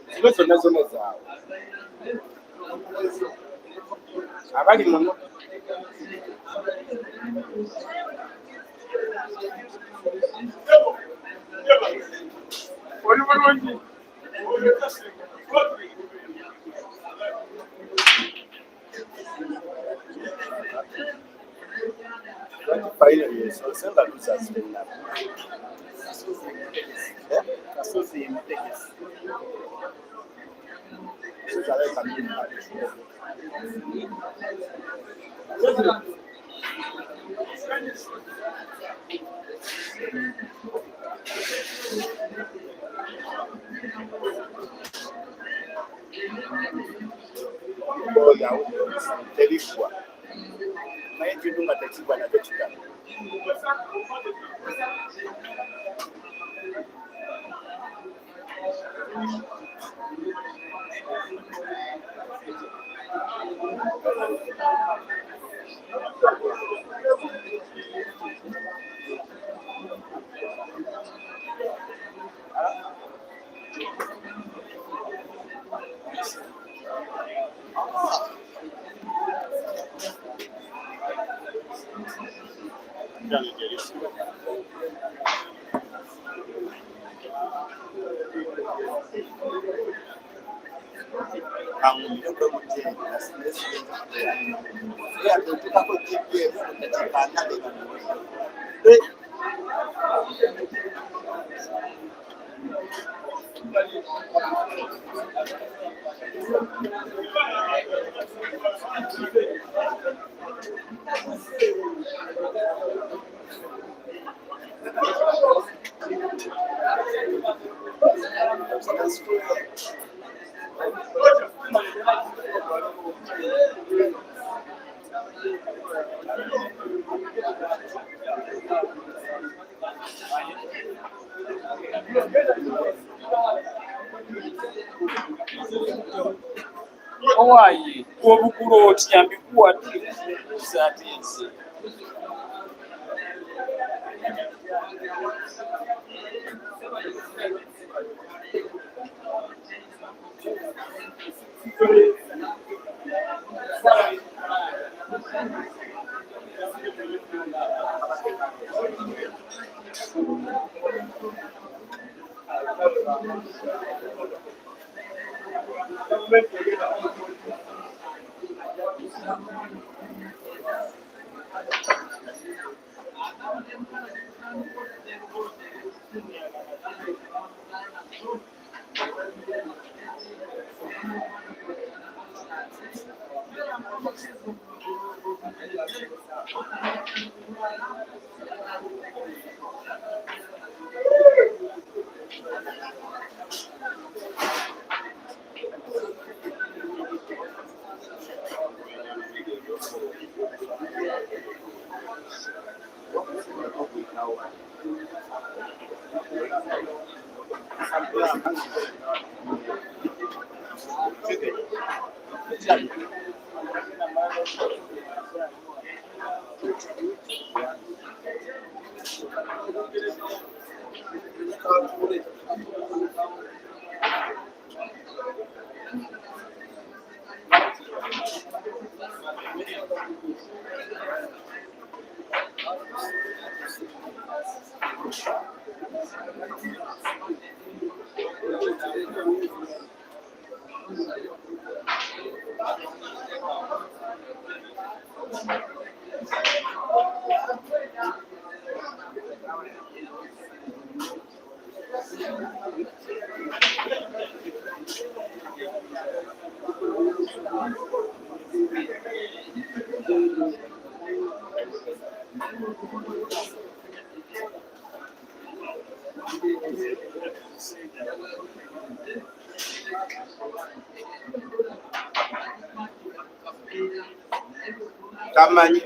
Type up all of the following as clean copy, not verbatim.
Ikibazo nazo zawe abari muno finally so send that to us then now telikuwa maji dunga tachiba na tochika Owaye obukuloti yambikuwa tusatisi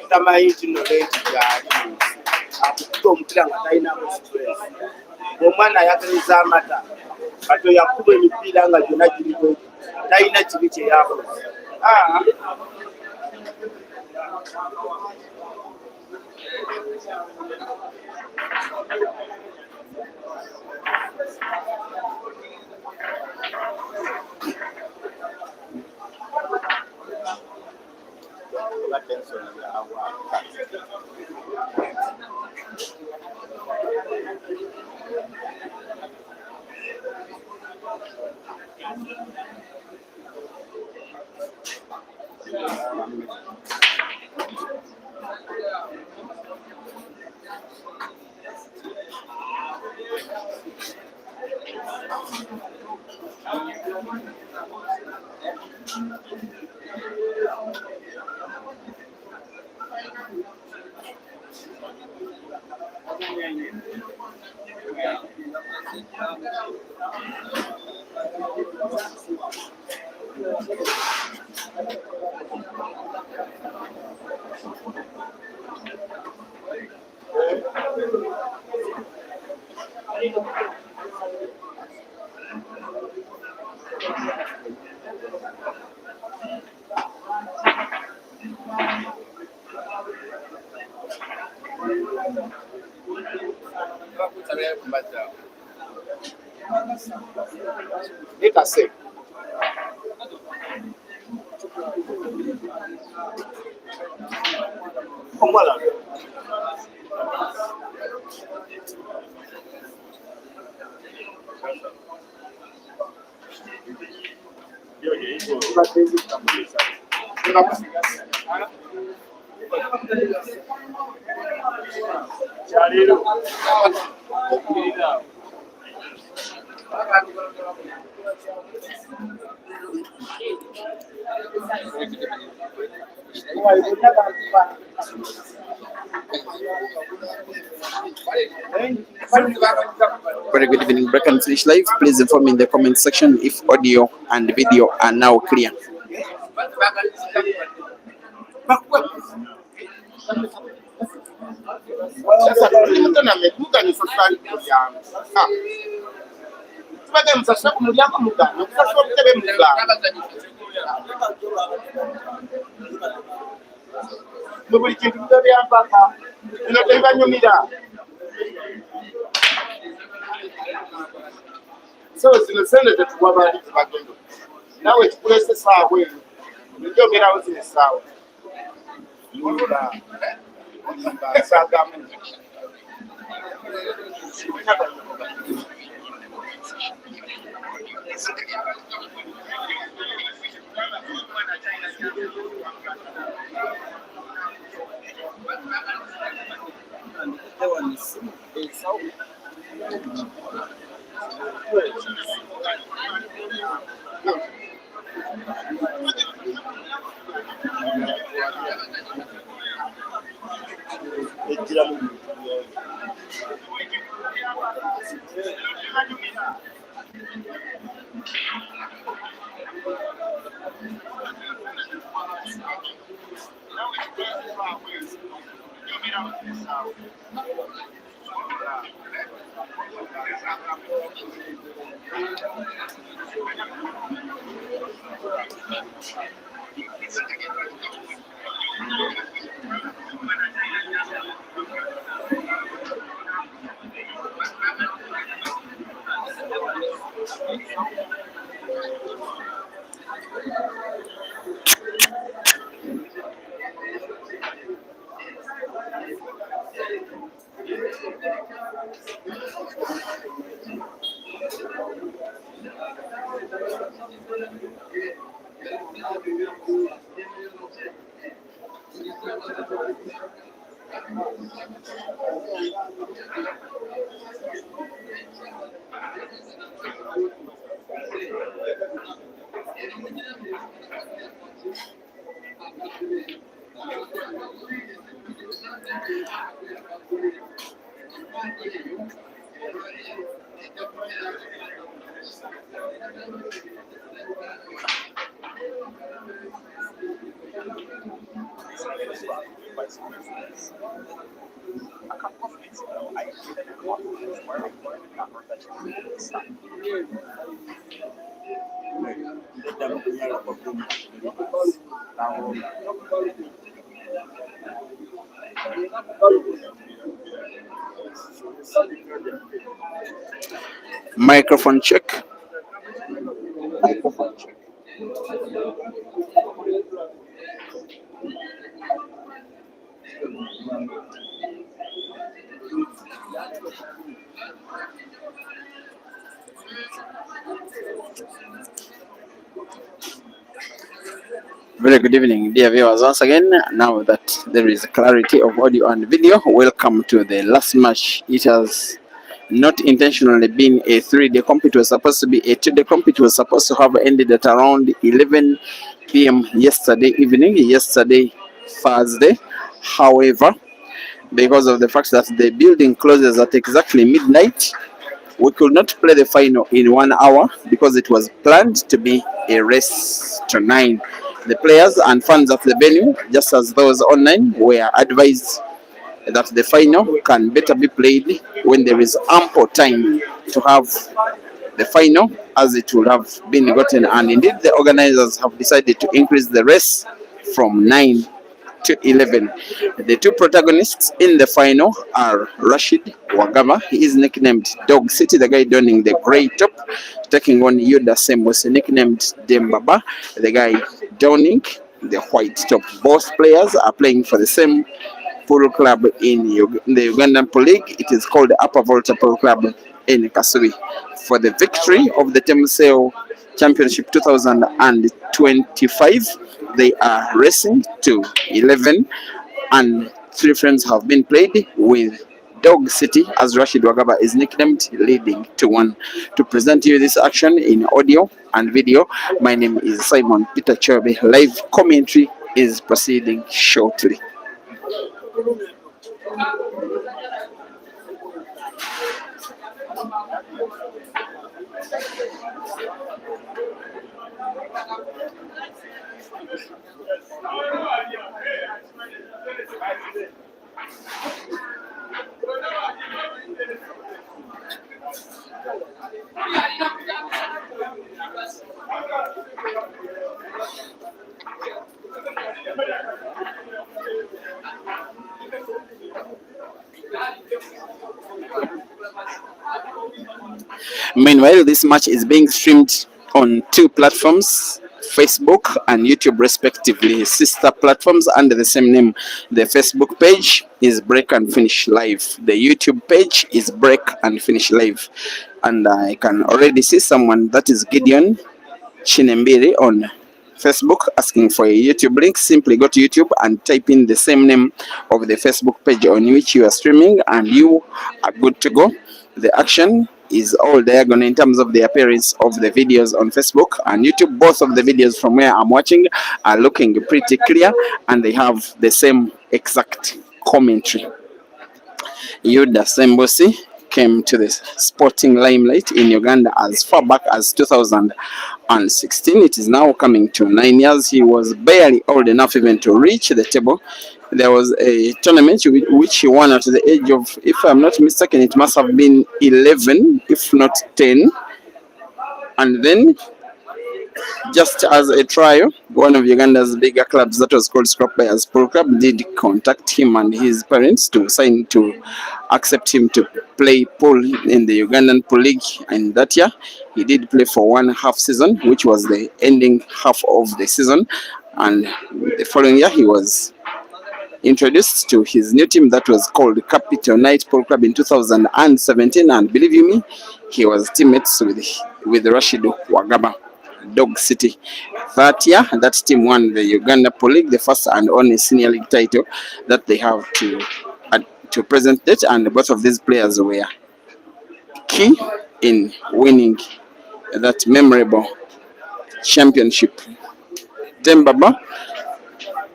tamanyi kino leti gyali akukuta omupira nga talina mu stress omwana ayagaliza amata kato yakuba emipiira nga gyonna giriwo talina kibi kyeyakoze Nikase. Omwala. Very good evening, Break and Finish Live. Please inform me in the comment section if audio and video are now clear. Sasa mtu na meduka ni safari kujana. Tubage msasa kumulyango mugano. Kusasa mtebe mugano. Buli kintu bya mpaka. Ino teba nyumira. So zino sende tetuwa bali bagendo. Nawe tukulese sawe. Njogera uzine sawe. Yudah. Sagamu. Microphone check. Microphone check. Very good evening, dear viewers. Once again, now that there is clarity of audio and video, welcome to the last match. It has not intentionally been a 3-day comp. It was supposed to be a 2-day comp. It was supposed to have ended at around 11 p.m. yesterday evening, yesterday Thursday. However, because of the fact that the building closes at exactly midnight. We could not play the final in 1 hour because it was planned to be a race to 9. The players and fans at the venue, just as those online, were advised that the final can better be played when there is ample time to have the final, as it would have been gotten. And indeed, the organizers have decided to increase the race from 9 to 11. The two protagonists in the final are Rashid Wagaba. He is nicknamed Dog City, the guy donning the grey top, taking on Yudah Saembuusi, nicknamed Dembaba, the guy donning the white top. Both players are playing for the same pool club in the Ugandan Pool League. It is called the Upper Volta Pool Club in Kasubi. For the victory of the TEMUSEO Championship 2025, they are racing to 11, and 3 frames have been played, with Dog City, as Rashid Wagaba is nicknamed, leading to 1. To present you this action in audio and video, my name is Simon Peter Chobe. Live commentary is proceeding shortly. Meanwhile, this match is being streamed on 2 platforms, Facebook and YouTube respectively, sister platforms under the same name. The Facebook page is Break and Finish Live. The YouTube page is Break and Finish Live. And I can already see someone, that is Gideon Chinembiri, on Facebook asking for a YouTube link. Simply go to YouTube and type in the same name of the Facebook page on which you are streaming, and you are good to go. The action is all diagonal in terms of the appearance of the videos on Facebook and YouTube. Both of the videos from where I'm watching are looking pretty clear, and they have the same exact commentary. Yudah Saembuusi came to the sporting limelight in Uganda as far back as 2016. It is now coming to 9 years. He was barely old enough even to reach the table. There was a tournament which he won at the age of, if I'm not mistaken, it must have been 11, if not 10. And then, just as a trial, one of Uganda's bigger clubs, that was called Scrap Buyers Pro Club, did contact him and his parents to accept him to play pool in the Ugandan Pool League. And that year, he did play for 1.5 season, which was the ending half of the season. And the following year, he was introduced to his new team that was called Capital Night Pool Club in 2017. And believe you me, he was teammates with Rashid Wagaba, Dog City. That year, that team won the Uganda Pool League, the first and only senior league title that they have to present it, and both of these players were key in winning that memorable championship. Dembaba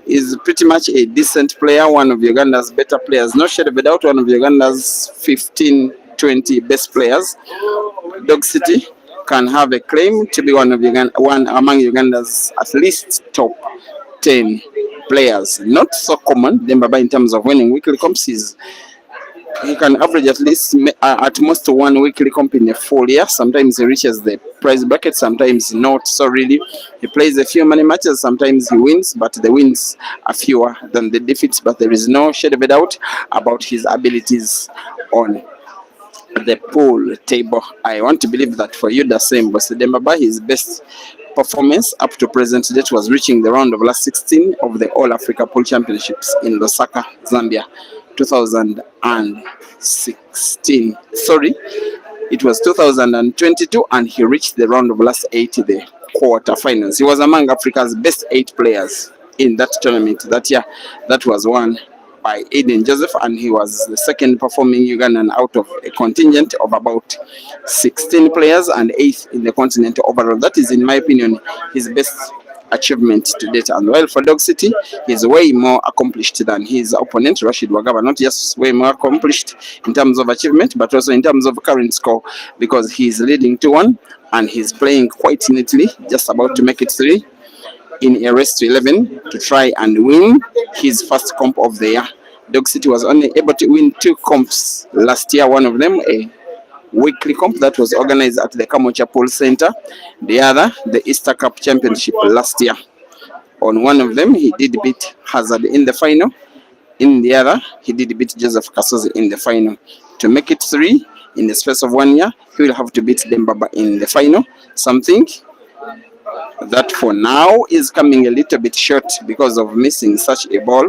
is pretty much a decent player, one of Uganda's better players, no shade of a doubt, one of Uganda's 15-20 best players. Dog City can have a claim to be one among Uganda's at least top 10 players. Not so common, Dembaba, in terms of winning weekly comps. He can average at most 1 weekly comp in a full year. Sometimes he reaches the prize bracket, sometimes not so really. He plays a few money matches, sometimes he wins, but the wins are fewer than the defeats. But there is no shade of a doubt about his abilities on the pool table. I want to believe that for Yudah Saembuusi Dembaba, his best performance up to present date was reaching the round of last 16 of the All Africa Pool Championships in Lusaka, Zambia, 2016. Sorry, it was 2022, and he reached the round of last 8, the quarterfinals. He was among Africa's best 8 players in that tournament that year. That was won by Aiden Joseph, and he was the second performing Ugandan out of a contingent of about 16 players and 8th in the continent overall. That is, in my opinion, his best achievement to date. And while for Dog City, he's way more accomplished than his opponent, Rashid Wagaba. Not just way more accomplished in terms of achievement, but also in terms of current score, because he's leading 2-1 and he's playing quite neatly, just about to make it 3 in a race to 11 to try and win his first comp of the year. Dog City was only able to win 2 comps last year, one of them a weekly comp that was organized at the Kamocha Pool Center, the other the Easter Cup Championship last year. On one of them he did beat Hazard in the final, in the other he did beat Joseph Kasozi in the final. To make it 3 in the space of 1 year, he will have to beat Dembaba in the final, something that for now is coming a little bit short because of missing such a ball,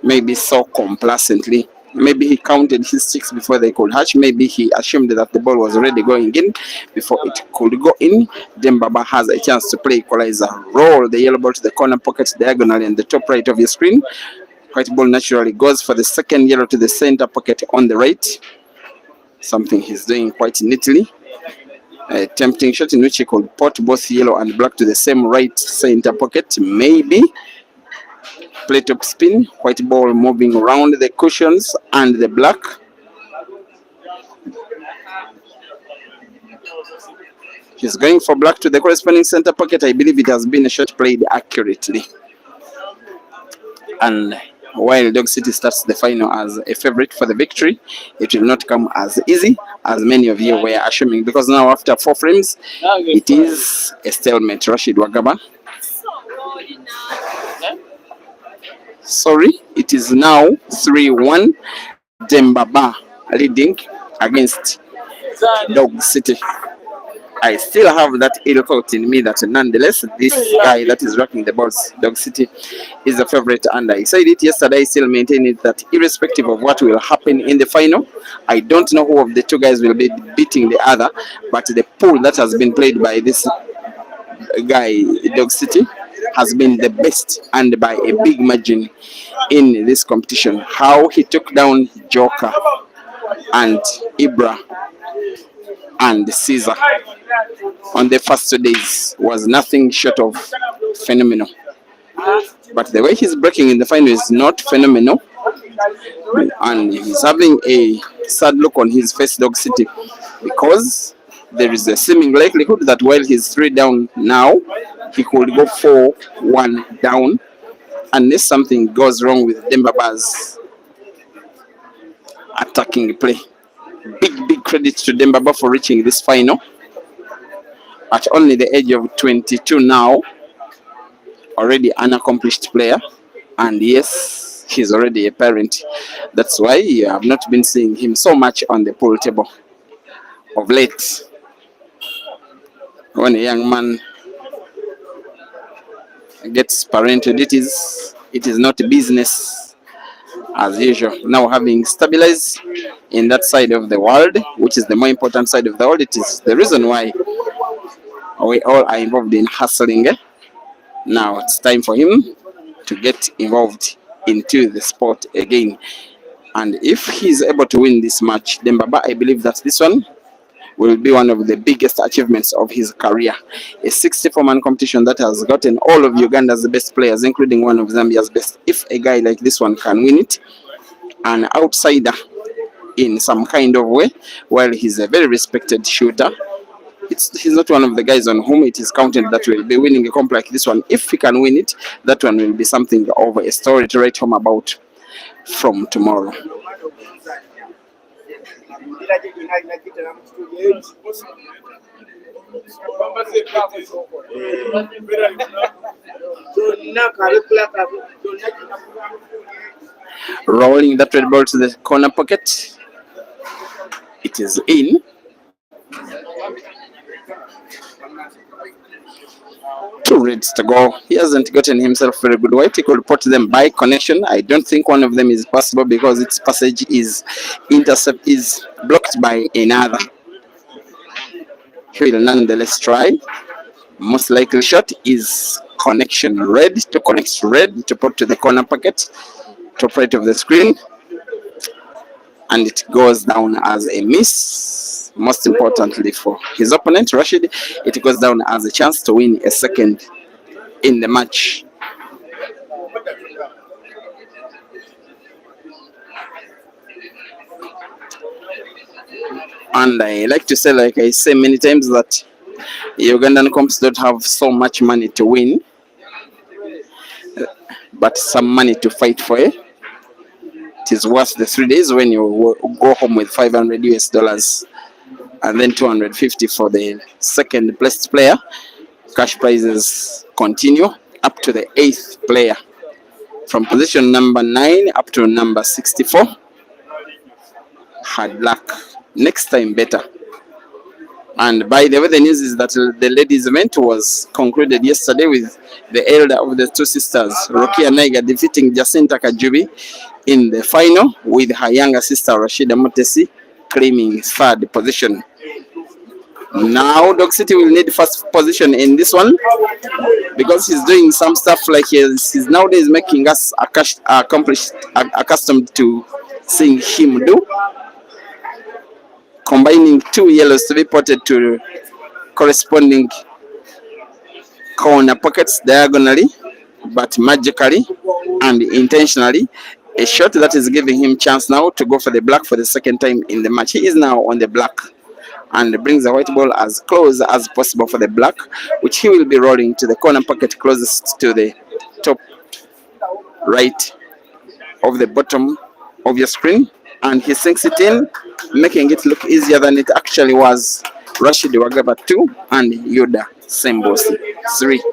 maybe so complacently. Maybe he counted his chicks before they could hatch. Maybe he assumed that the ball was already going in before it could go in. Dembaba has a chance to play equalizer. Roll the yellow ball to the corner pocket diagonally in the top right of your screen. White ball naturally goes for the second yellow to the center pocket on the right. Something he's doing quite neatly. A tempting shot in which he could put both yellow and black to the same right center pocket. Maybe play top spin, white ball moving around the cushions and the black. He's going for black to the corresponding center pocket. I believe it has been a shot played accurately. And while Dog City starts the final as a favorite for the victory, it will not come as easy as many of you were assuming, because now after 4 frames, it is a stalemate. Rashid Wagaba. Sorry, it is now 3-1. Dembaba leading against Dog City. I still have that ill thought in me that nonetheless, this guy that is rocking the balls, Dog City, is the favorite. And I said it yesterday, I still maintain it, that irrespective of what will happen in the final, I don't know who of the 2 guys will be beating the other, but the pool that has been played by this guy, Dog City, has been the best and by a big margin in this competition. How he took down Joker and Ibra and Caesar on the first 2 days was nothing short of phenomenal. But the way he's breaking in the final is not phenomenal, and he's having a sad look on his face, Dog City, because there is a seeming likelihood that while he's 3 down now, he could go 4-1 down unless something goes wrong with Dembaba's attacking play. Big credit to Dembaba for reaching this final at only the age of 22 now. Already an accomplished player, and yes, he's already a parent. That's why you have not been seeing him so much on the pool table of late. When a young man gets parented, it is not business as usual. Now, having stabilized in that side of the world, which is the more important side of the world, it is the reason why we all are involved in hustling. Now it's time for him to get involved into the sport again. And if he's able to win this match, Dembaba, I believe that this one will be one of the biggest achievements of his career. A 64-man competition that has gotten all of Uganda's best players, including one of Zambia's best. If a guy like this one can win it, an outsider in some kind of way, while he's a very respected shooter, he's not one of the guys on whom it is counted that will be winning a comp like this one. If he can win it, that one will be something of a story to write home about from tomorrow. Rolling that red ball to the corner pocket. It is in. 2 reds to go. He hasn't gotten himself very good white. He could put them by connection. I don't think one of them is possible because its passage is blocked by another. He will nonetheless try. Most likely shot is connection red to connect red to put to the corner pocket, top right of the screen, and it goes down as a miss. Most importantly for his opponent, Rashid, it goes down as a chance to win a second in the match. And I like to say, like I say many times, that Ugandan comps don't have so much money to win, but some money to fight for. It is worth the 3 days when you go home with 500 US dollars and then 250 for the second placed player. Cash prizes continue up to the 8th player, from position number 9 up to number 64. Hard luck. Next time better. And by the way, the news is that the ladies' event was concluded yesterday with the elder of the two sisters, Rokia Naiga, defeating Jacinta Kajubi in the final, with her younger sister, Rashid Motesi, claiming third position. Now, Dog City will need first position in this one, because he's doing some stuff like he's nowadays making us accustomed to seeing him do, combining 2 yellows to be ported to corresponding corner pockets diagonally, but magically and intentionally. A shot that is giving him chance now to go for the black for the second time in the match. He is now on the black and brings the white ball as close as possible for the black, which he will be rolling to the corner pocket closest to the top right of the bottom of your screen, and he sinks it in, making it look easier than it actually was. Rashid Wagaba 2 and Yudah Saembuusi 3.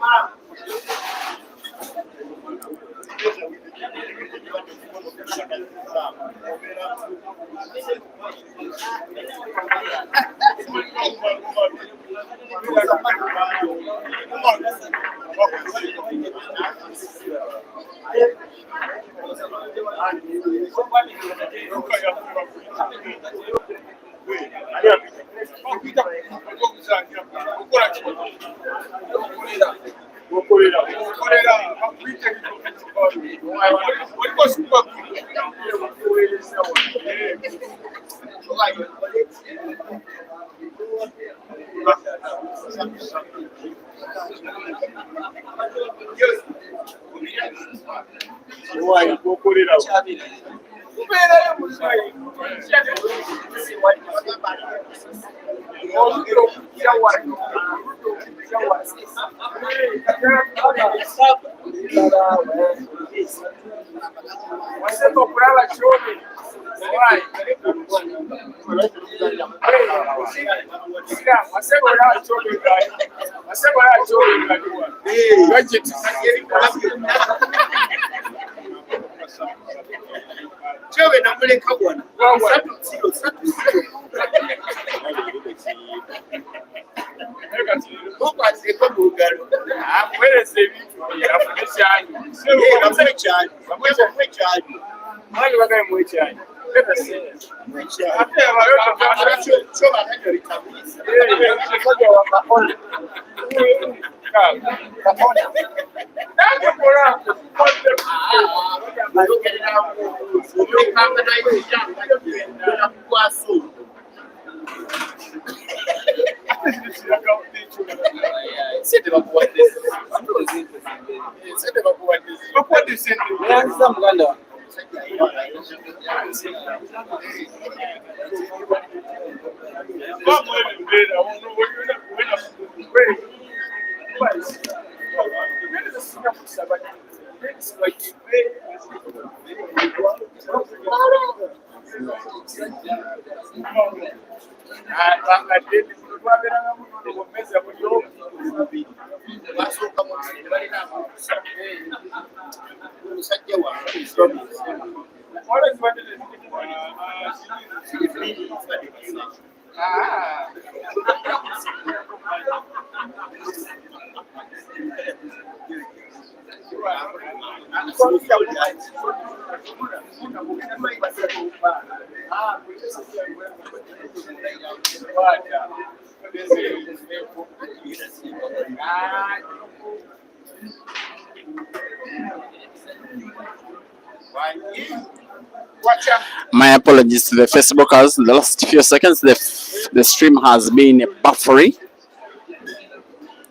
My apologies to the Facebookers. The last few seconds, the stream has been buffering.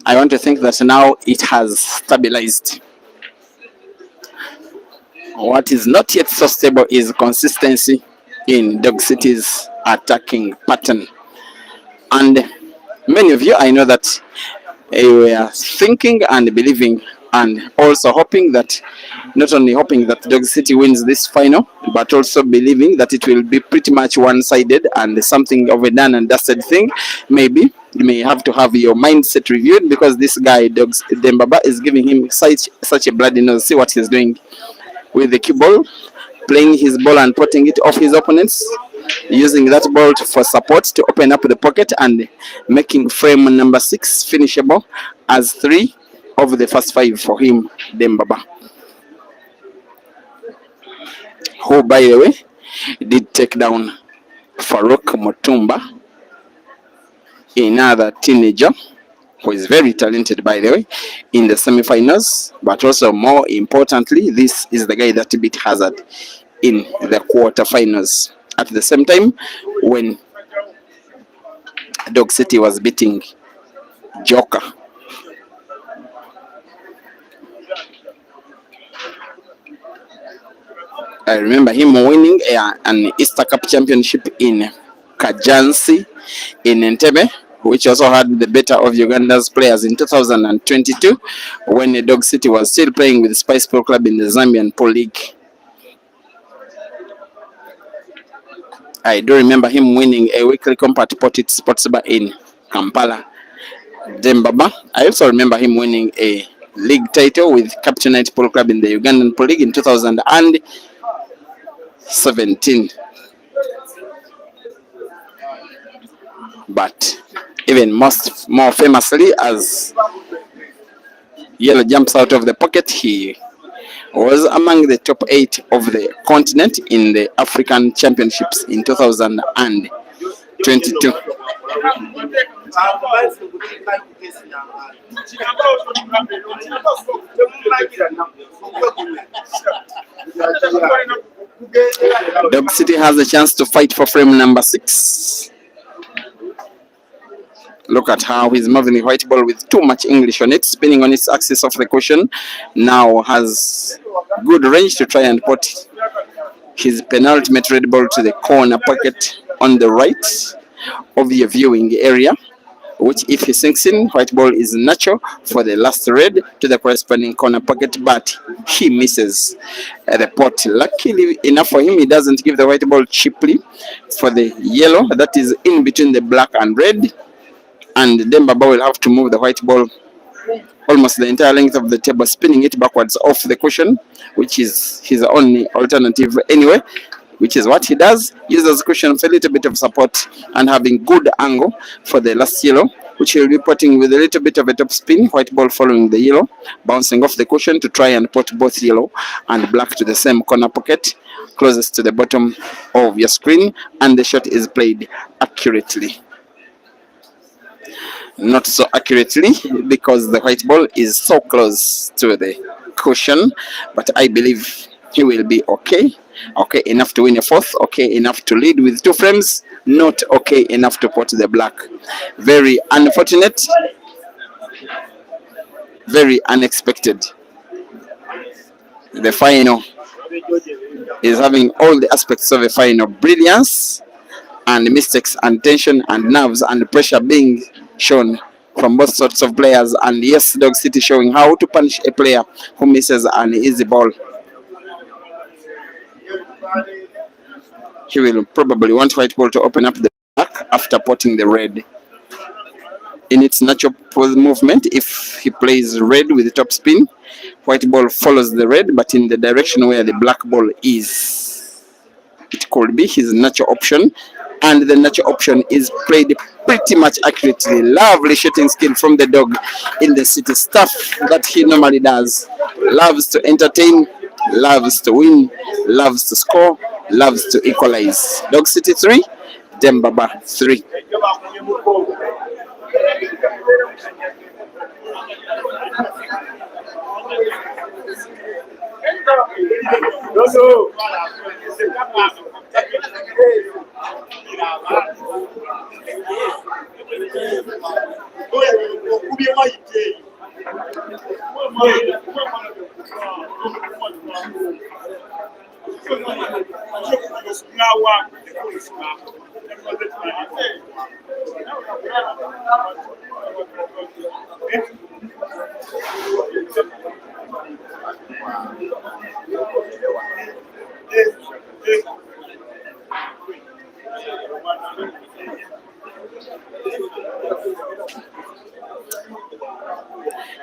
I want to think that now it has stabilized. What is not yet so stable is consistency in Dog City's attacking pattern. And many of you, I know that you were thinking and believing and also hoping that, not only hoping that Dog City wins this final, but also believing that it will be pretty much one-sided and something of a done and dusted thing. Maybe you may have to have your mindset reviewed, because this guy, Dembaba, is giving him such a bloody nose. See what he's doing with the cue ball, playing his ball and putting it off his opponents, using that ball for support to open up the pocket and making frame number 6 finishable as 3 of the first 5 for him, Dembaba, who, by the way, did take down Farouk Mutumba, another teenager who is very talented, by the way, in the semi-finals. But also, more importantly, this is the guy that beat Hazard in the quarterfinals. At the same time, when Dog City was beating Joker. I remember him winning an Easter Cup championship in Kajansi in Entebbe, which also had the better of Uganda's players in 2022, when the Dog City was still playing with Spice Pro Club in the Zambian Pro League. I do remember him winning a weekly compact Potit Sports Bar in Kampala. Dembaba, I also remember him winning a league title with Captainite Pro Club in the Ugandan Pro League in 2017. But even more famously, as Yellow jumps out of the pocket, he was among the top 8 of the continent in the African Championships in 2022. Dog City has a chance to fight for frame number 6. Look at how he's moving the white ball with too much English on it, spinning on its axis of the cushion. Now has good range to try and put his penultimate red ball to the corner pocket on the right of the viewing area, which, if he sinks in, white ball is natural for the last red to the corresponding corner pocket, but he misses the pot. Luckily enough for him, he doesn't give the white ball cheaply for the yellow that is in between the black and red. And Dembaba will have to move the white ball almost the entire length of the table, spinning it backwards off the cushion, which is his only alternative anyway, which is what he does. Uses cushion for a little bit of support and having good angle for the last yellow, which he'll be putting with a little bit of a top spin, white ball following the yellow, bouncing off the cushion to try and put both yellow and black to the same corner pocket closest to the bottom of your screen, and the shot is played accurately. Not so accurately because the white ball is so close to the cushion, but I believe he will be okay. Okay enough to win a 4th, okay enough to lead with 2 frames, not okay enough to put the black. Very unfortunate, very unexpected. The final is having all the aspects of a final: brilliance and mistakes and tension and nerves and pressure being shown from both sorts of players. And yes, Dog City showing how to punish a player who misses an easy ball. He will probably want white ball to open up the back after putting the red. In its natural movement, if he plays red with the top spin, white ball follows the red, but in the direction where the black ball is. It could be his natural option, and the natural option is played pretty much accurately. Lovely shooting skill from the dog in the city, stuff that he normally does. Loves to entertain, loves to win, loves to score, loves to equalize. Dog City 3, Dembaba 3.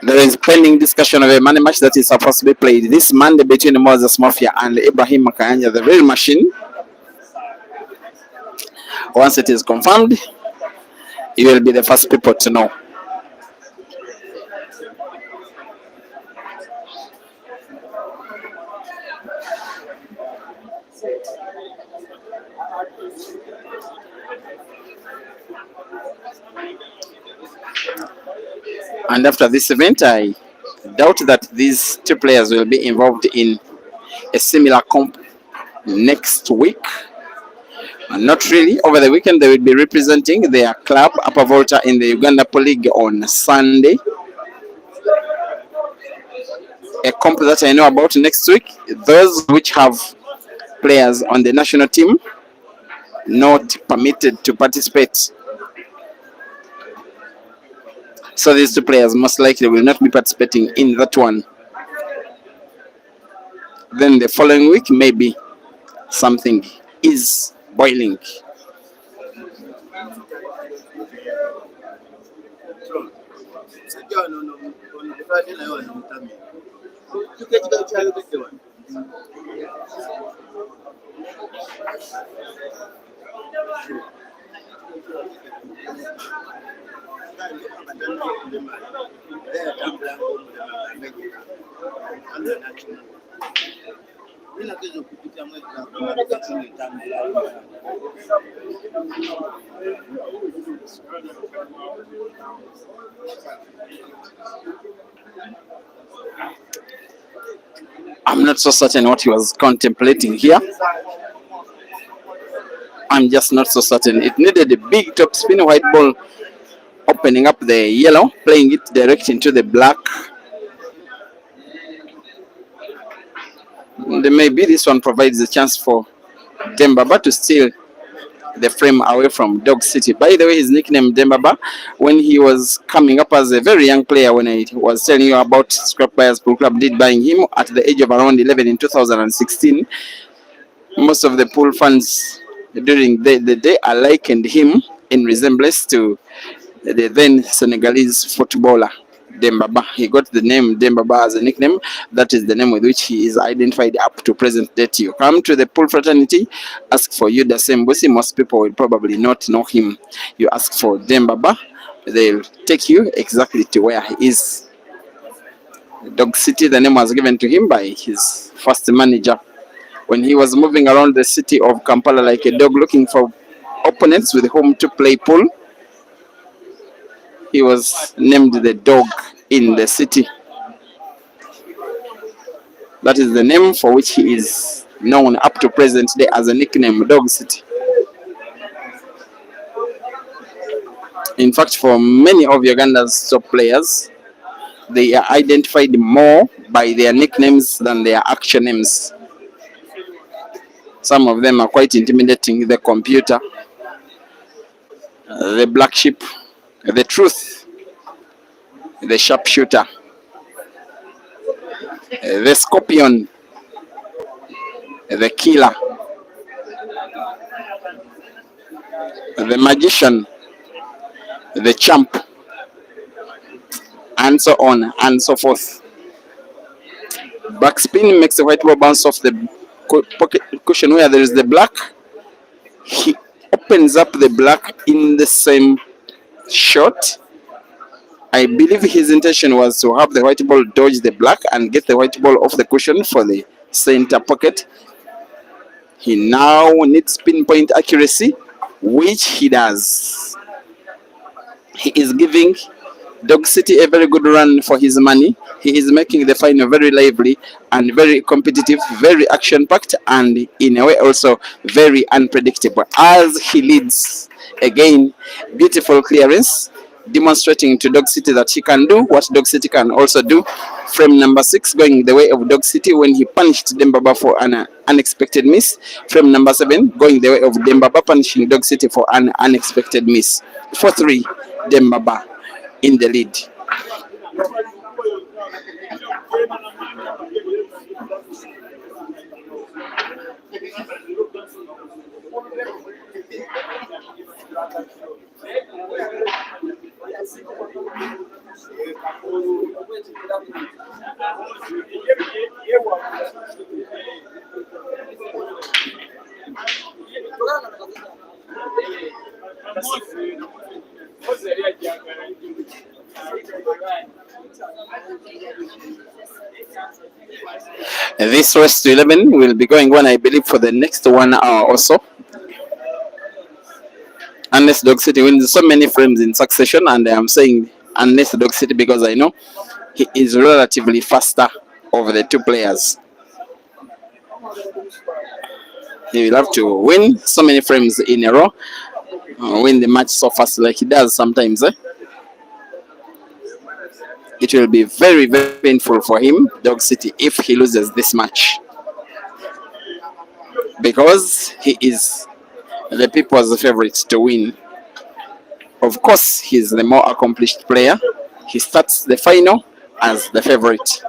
There is pending discussion of a money match that is supposed to be played this Monday between Moses Mafia and Ibrahim Makanya, the real machine. Once it is confirmed, you will be the first people to know. And after this event, I doubt that these two players will be involved in a similar comp next week. Not really. Over the weekend, they will be representing their club, Upper Volta, in the Uganda Pro League on Sunday. A comp that I know about next week, those which have players on the national team not permitted to participate. So these two players most likely will not be participating in that one. Then the following week, maybe something is boiling. I'm not so certain what he was contemplating here. I'm just not so certain. It needed a big top spin white ball, opening up the yellow, playing it direct into the black. And maybe this one provides a chance for Dembaba to steal the frame away from Dog City. By the way, his nickname Dembaba, when he was coming up as a very young player, when I was telling you about Scrap Buyers Pool Club did buying him at the age of around 11 in 2016, most of the pool fans during the day likened him in resemblance to the then Senegalese footballer Dembaba. He got the name Dembaba as a nickname. That is the name with which he is identified up to present date. You come to the pool fraternity, ask for Yudah Saembuusi. Most people will probably not know him. You ask for Dembaba, they'll take you exactly to where he is. Dog City, the name was given to him by his first manager when he was moving around the city of Kampala like a dog looking for opponents with whom to play pool. He was named the dog in the city. That is the name for which he is known up to present day as a nickname, Dog City. In fact, for many of Uganda's top players, they are identified more by their nicknames than their actual names. Some of them are quite intimidating. The Computer, the Black Sheep, the Truth, the Sharpshooter, the Scorpion, the Killer, the Magician, the Champ, and so on and so forth. Backspin makes the white ball bounce off the pocket cushion where there is the black. He opens up the black in the same shot. I believe his intention was to have the white ball dodge the black and get the white ball off the cushion for the center pocket. He now needs pinpoint accuracy, which he does. He is giving Dog City a very good run for his money. He is making the final very lively and very competitive, very action-packed, and in a way also very unpredictable. As he leads, again, beautiful clearance, demonstrating to Dog City that he can do what Dog City can also do. Frame number 6 going the way of Dog City when he punished Dembaba for an unexpected miss. Frame number 7 going the way of Dembaba punishing Dog City for an unexpected miss. 4-3 Dembaba in the lead. This race to 11 will be going on, I believe, for the next 1 hour or so. Unless Dog City wins so many frames in succession, and I am saying unless Dog City because I know he is relatively faster over the 2 players. He will have to win so many frames in a row, win the match so fast like he does sometimes. It will be very, very painful for him, Dog City, if he loses this match. Because he is the people's favorite to win. Of course, he's the more accomplished player. He starts the final as the favorite.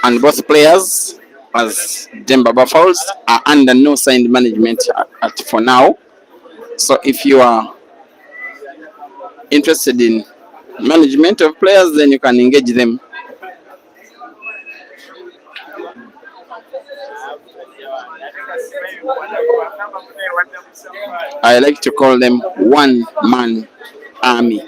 And both players, as Dembaba fouls, are under no signed management for now. So if you are interested in management of players, then you can engage them. I like to call them one-man army.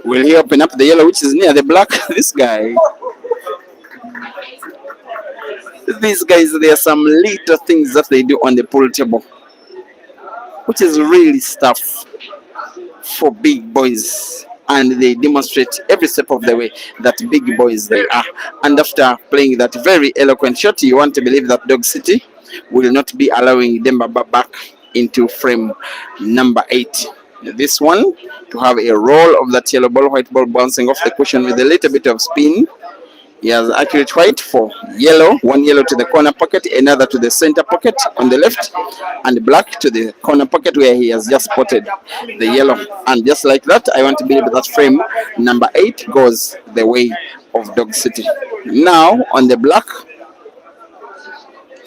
Will he open up the yellow which is near the black? This guy. These guys, there are some little things that they do on the pool table, which is really stuff for big boys. And they demonstrate every step of the way that big boys they are. And after playing that very eloquent shot, you want to believe that Dog City will not be allowing Dembaba back into frame number 8. This one to have a roll of that yellow ball, white ball bouncing off the cushion with a little bit of spin. He has accurate white for yellow, one yellow to the corner pocket, another to the center pocket on the left, and black to the corner pocket where he has just spotted the yellow. And just like that, I want to believe that frame number 8 goes the way of Dog City. Now on the black,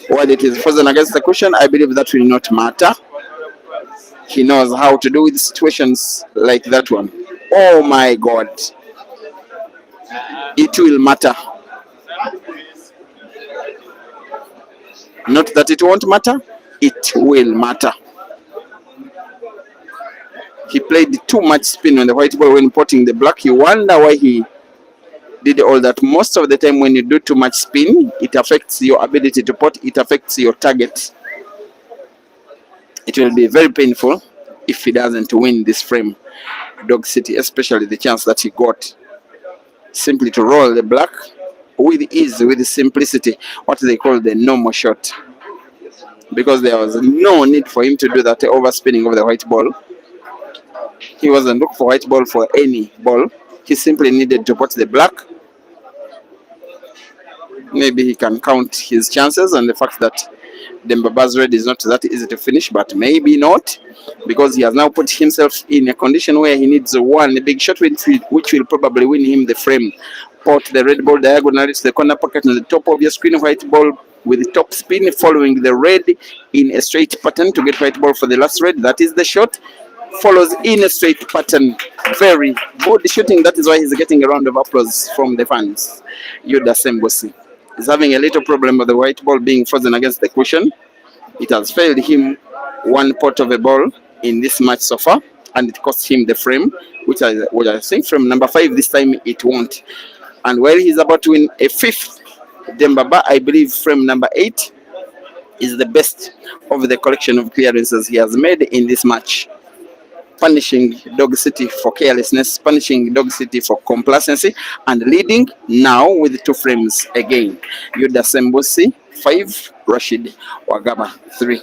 while it is frozen against the cushion, I believe that will not matter. He knows how to do with situations like that one. Oh my God. It will matter. Not that it won't matter, it will matter. He played too much spin on the white ball when potting the black. You wonder why he did all that. Most of the time when you do too much spin, it affects your ability to pot, it affects your target. It will be very painful if he doesn't win this frame, Dog City, especially the chance that he got simply to roll the black with ease, with simplicity, what they call the normal shot, because there was no need for him to do that overspinning of the white ball. He wasn't looking for white ball for any ball. He simply needed to pot the black. Maybe he can count his chances and the fact that Dembaba's red is not that easy to finish, but maybe not, because he has now put himself in a condition where he needs one big shot which will probably win him the frame. Pot the red ball diagonally to the corner pocket on the top of your screen, white ball with the top spin following the red in a straight pattern to get white ball for the last red. That is the shot. Follows in a straight pattern. Very good shooting. That is why he's getting a round of applause from the fans. Yudah Saembuusi is having a little problem with the white ball being frozen against the cushion. It has failed him one pot of a ball in this match so far, and it cost him the frame, which I think frame number 5 this time it won't. And while he's about to win a 5th, Dembaba, I believe frame number 8 is the best of the collection of clearances he has made in this match. Punishing Dog City for carelessness, punishing Dog City for complacency, and leading now with 2 frames again. Yudah Saembuusi 5, Rashid Wagaba 3.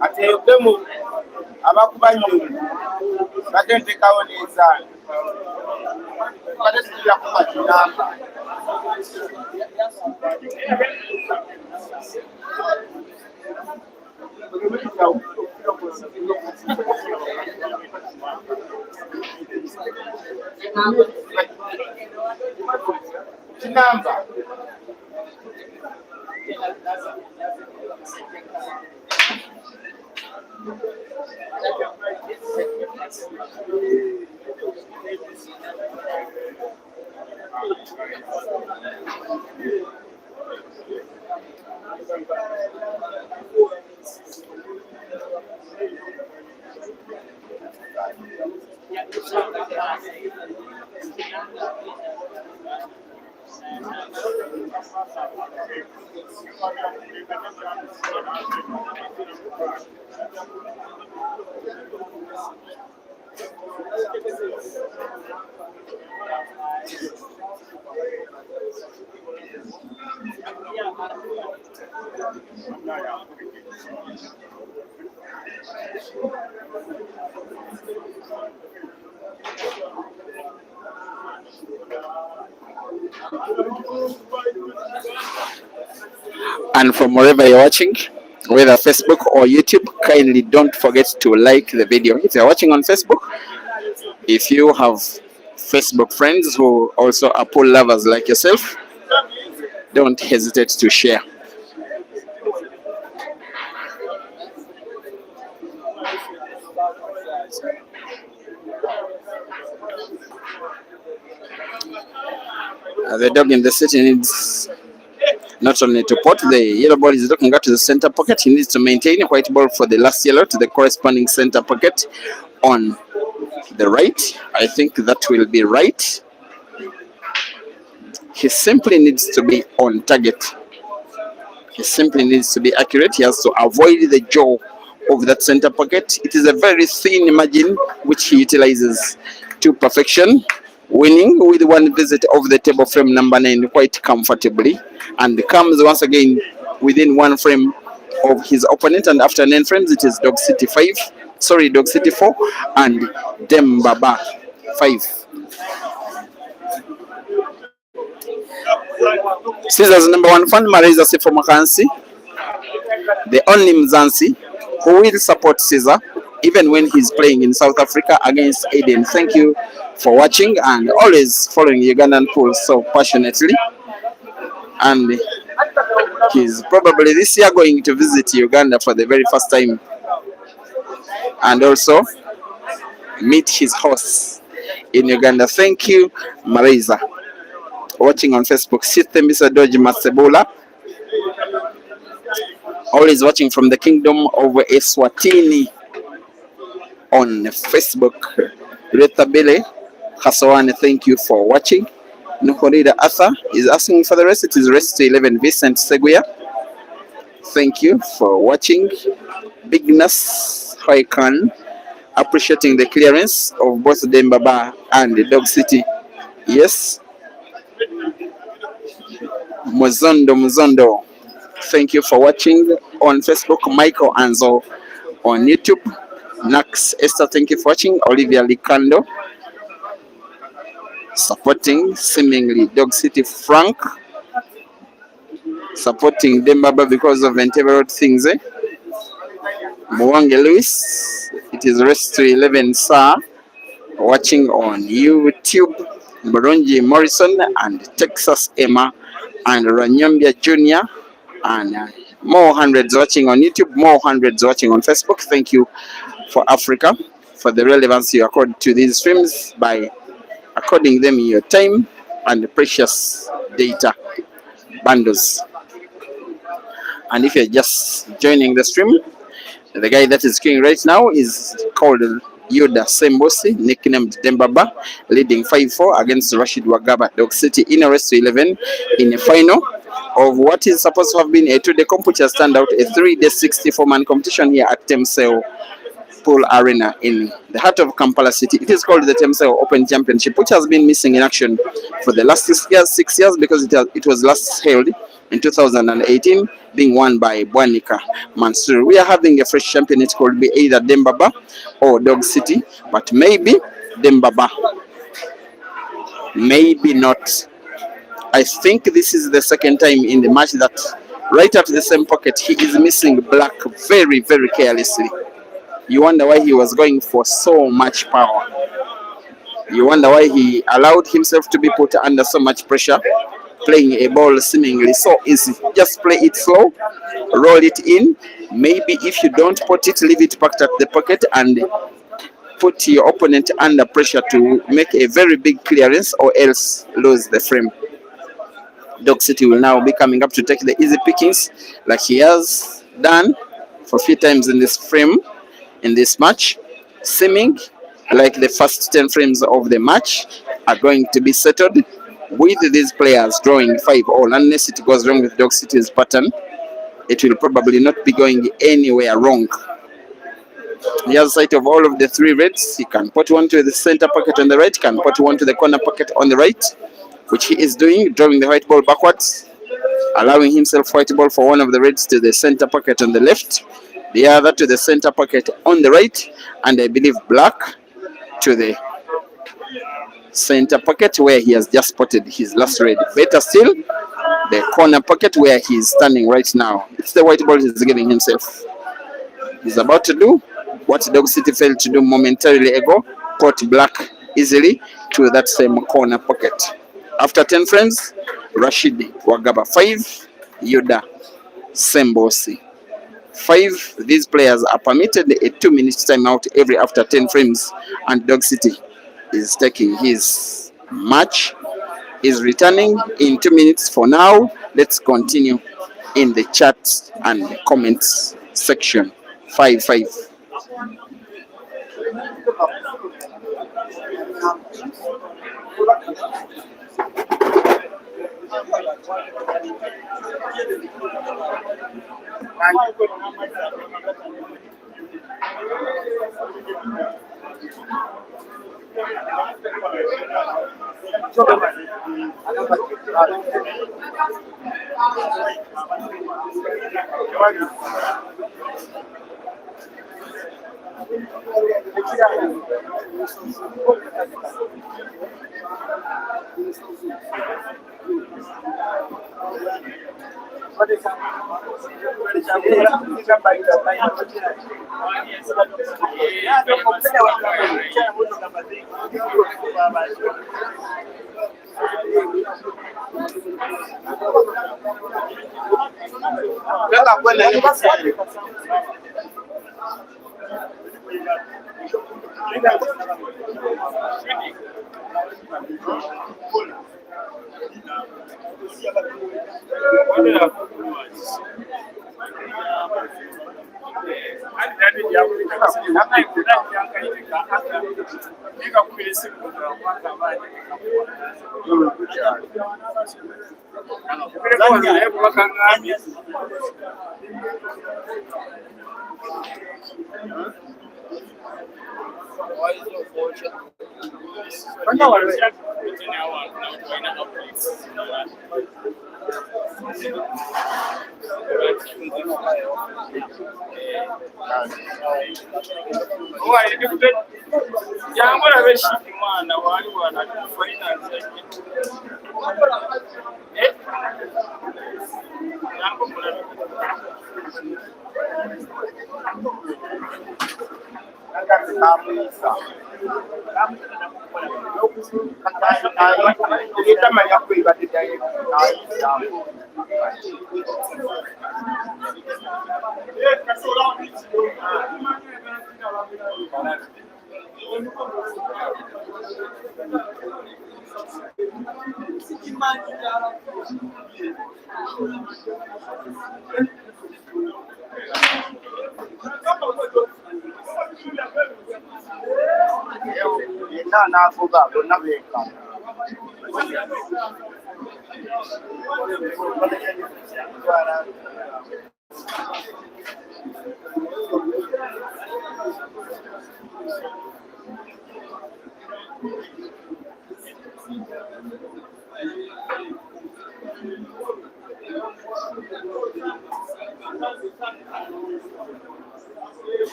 Ateyokemu abakubanyoni batentekawo n'ensaani batesikira kumakinamba kinamba And from wherever you're watching, whether Facebook or YouTube, kindly don't forget to like the video. If you're watching on Facebook, if you have Facebook friends who also are pool lovers like yourself, don't hesitate to share. The Dog in the City needs not only to pot, the yellow ball is looking out to the center pocket. He needs to maintain a white ball for the last yellow to the corresponding center pocket on the right. I think that will be right. He simply needs to be on target. He simply needs to be accurate. He has to avoid the jaw of that center pocket. It is a very thin margin which he utilizes to perfection, winning with 1 visit of the table frame number 9 quite comfortably, and comes once again within 1 frame of his opponent. And after 9 frames, it is Dog City 4 and Dembaba 5. Scissors number 1 fan Mariza Sifo Makansi, the only Mzansi who will support Caesar even when he's playing in South Africa against Aden. Thank you for watching and always following Ugandan pool so passionately. And he's probably this year going to visit Uganda for the very first time and also meet his hosts in Uganda. Thank you, Mariza. Watching on Facebook, TEMUSEO Doji Masebula, always watching from the Kingdom of Eswatini on Facebook. Retabile Hasawani, thank you for watching. Nukorida Arthur is asking for the rest. It is rest to 11. Vincent Seguia, thank you for watching. Bigness Hoikan, appreciating the clearance of both Dembaba and the Dog City. Yes. Muzondo, thank you for watching on Facebook. Michael Anzo on YouTube. Nax Esther, thank you for watching. Olivia Licando, supporting seemingly Dog City. Frank, supporting Dembaba because of Entebbe things. Mwange Lewis, it is rest to 11, sir. Watching on YouTube. Burunji Morrison, and Texas Emma, and Ranyombia Jr., and more hundreds watching on YouTube, more hundreds watching on Facebook. Thank you for Africa for the relevance you accord to these streams by according them your time and precious data bundles. And if you're just joining the stream, the guy that is queuing right now is called Yudah Saembuusi, nicknamed Dembaba, leading 5-4 against Rashid Wagaba, Dog City, in a race to 11 in a final of what is supposed to have been a 2-day comp, which has turned out a 3-day 64-man competition here at TEMUSEO Pool Arena in the heart of Kampala City. It is called the TEMUSEO Open Championship, which has been missing in action for the last 6 years because it was last held in 2018, being won by Bwanika Mansur. We are having a fresh champion. It could be either Dembaba or Dog City, but maybe Dembaba, maybe not. I think this is the second time in the match that right at the same pocket he is missing black very, very carelessly. You wonder why he was going for so much power. You wonder why he allowed himself to be put under so much pressure, playing a ball seemingly so easy. Just play it slow, roll it in. Maybe if you don't put it, leave it packed at the pocket and put your opponent under pressure to make a very big clearance, or else lose the frame. Dog City will now be coming up to take the easy pickings like he has done for a few times in this frame, in this match, seeming like the first 10 frames of the match are going to be settled with these players drawing 5-all. Unless it goes wrong with Dog City's pattern, it will probably not be going anywhere wrong. He has sight of all of the three reds. He can put one to the center pocket on the right, can put one to the corner pocket on the right, which he is doing, drawing the white ball backwards, allowing himself white ball for one of the reds to the center pocket on the left, the other to the center pocket on the right, and I believe black to the center pocket where he has just spotted his last red. Better still, the corner pocket where he is standing right now. It's the white ball he's giving himself. He's about to do what Dog City failed to do momentarily ago, put black easily to that same corner pocket. After 10 frames, Rashid Wagaba 5, Yudah Saembuusi 5. These players are permitted a 2-minute timeout every after 10 frames, and Dog City is taking his match, is returning in 2 minutes. For now, let's continue in the chat and the comments section. 5-5. tamanya kwibadde ayisaamu yenna n'avuga bonna beeka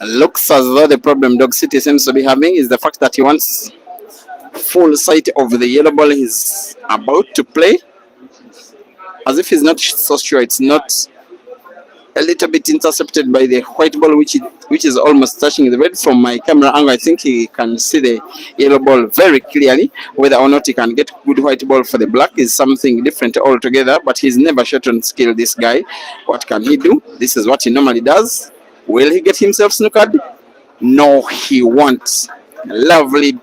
Looks as though the problem Dog City seems to be having is the fact that he wants full sight of the yellow ball he's about to play. As if he's not so sure it's not a little bit intercepted by the white ball, which is almost touching the red. From my camera angle, I think he can see the yellow ball very clearly. Whether or not he can get good white ball for the black is something different altogether, but he's never shot on skill, this guy. What can he do? This is what he normally does. Will he get himself snookered? No, he won't. Lovely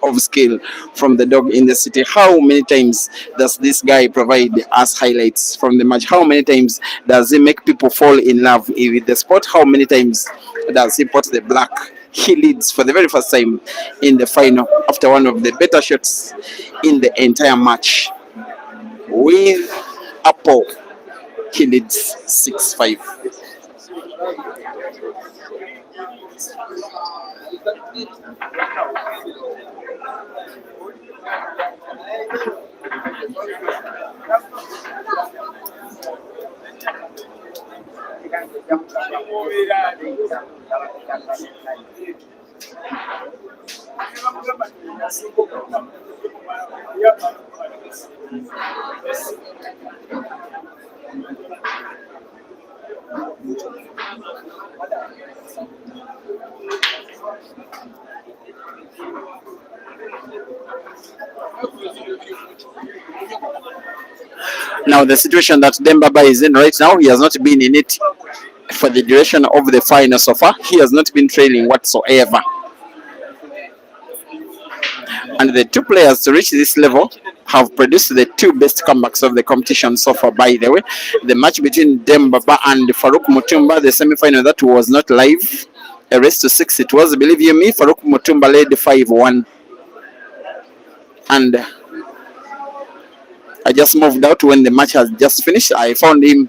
of skill from the Dog in the City. How many times does this guy provide us highlights from the match? How many times does he make people fall in love with the sport? How many times does he put the black? He leads for the very first time in the final after one of the better shots in the entire match. With Apple, he leads 6-5. Now, the situation that Dembaba is in right now, he has not been in it for the duration of the final so far. He has not been trailing whatsoever. And the two players to reach this level have produced the two best comebacks of the competition so far, by the way. The match between Dembaba and Farouk Mutumba, the semi-final that was not live, a race to 6 it was, believe you me. Farouk Mutumba led 5-1. And I just moved out when the match has just finished. I found him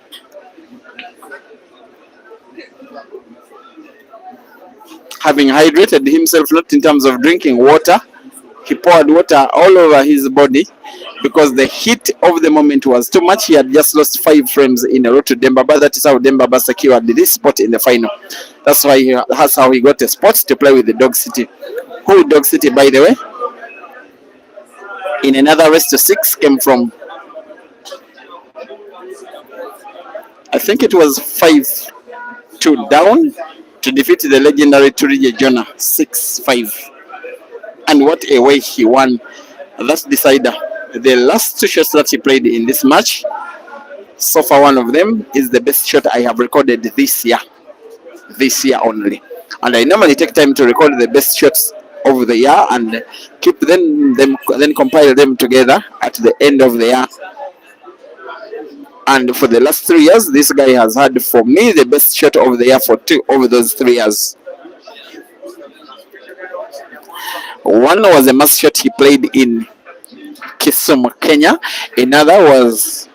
having hydrated himself, not in terms of drinking water. He poured water all over his body because the heat of the moment was too much. He had just lost 5 frames in a row to Dembaba. That is how Dembaba secured this spot in the final. That's how he got a spot to play with the Dog City. Who Dog City, by the way, in another race to 6 came from, I think it was 5-2 down to defeat the legendary Turije Jonah 6-5. And what a way he won that decider. The last 2 shots that he played in this match, so far one of them is the best shot I have recorded this year only. And I normally take time to record the best shots of the year and keep then compile them together at the end of the year. And for the last 3 years, this guy has had, for me, the best shot of the year for 2 of those 3 years. One was a mass shot he played in Kisumu, Kenya. Another was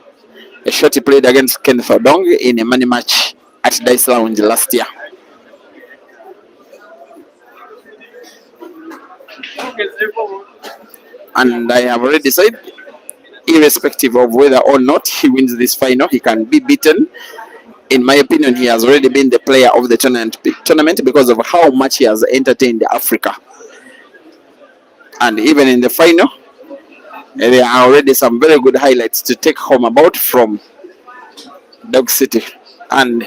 a shot he played against Ken Fadong in a money match at Dice Lounge last year. And I have already said, irrespective of whether or not he wins this final, he can be beaten. In my opinion, he has already been the player of the tournament because of how much he has entertained Africa. And even in the final, there are already some very good highlights to take home about from Dog City. And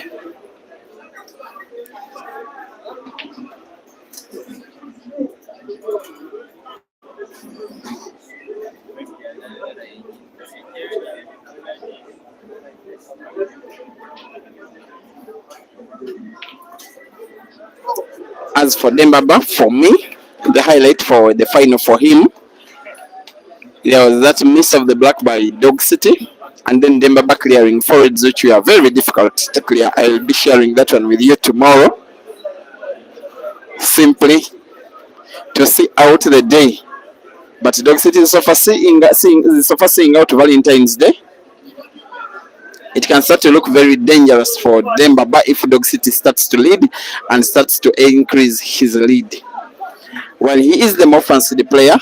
as for Dembaba, for me, the highlight for the final for him, there was that miss of the black by Dog City, and then Dembaba clearing forwards, which were very difficult to clear. I'll be sharing that one with you tomorrow, simply to see out the day. But Dog City is so far seeing out Valentine's Day. It can start to look very dangerous for Dembaba if Dog City starts to lead and starts to increase his lead. While he is the more fancied player,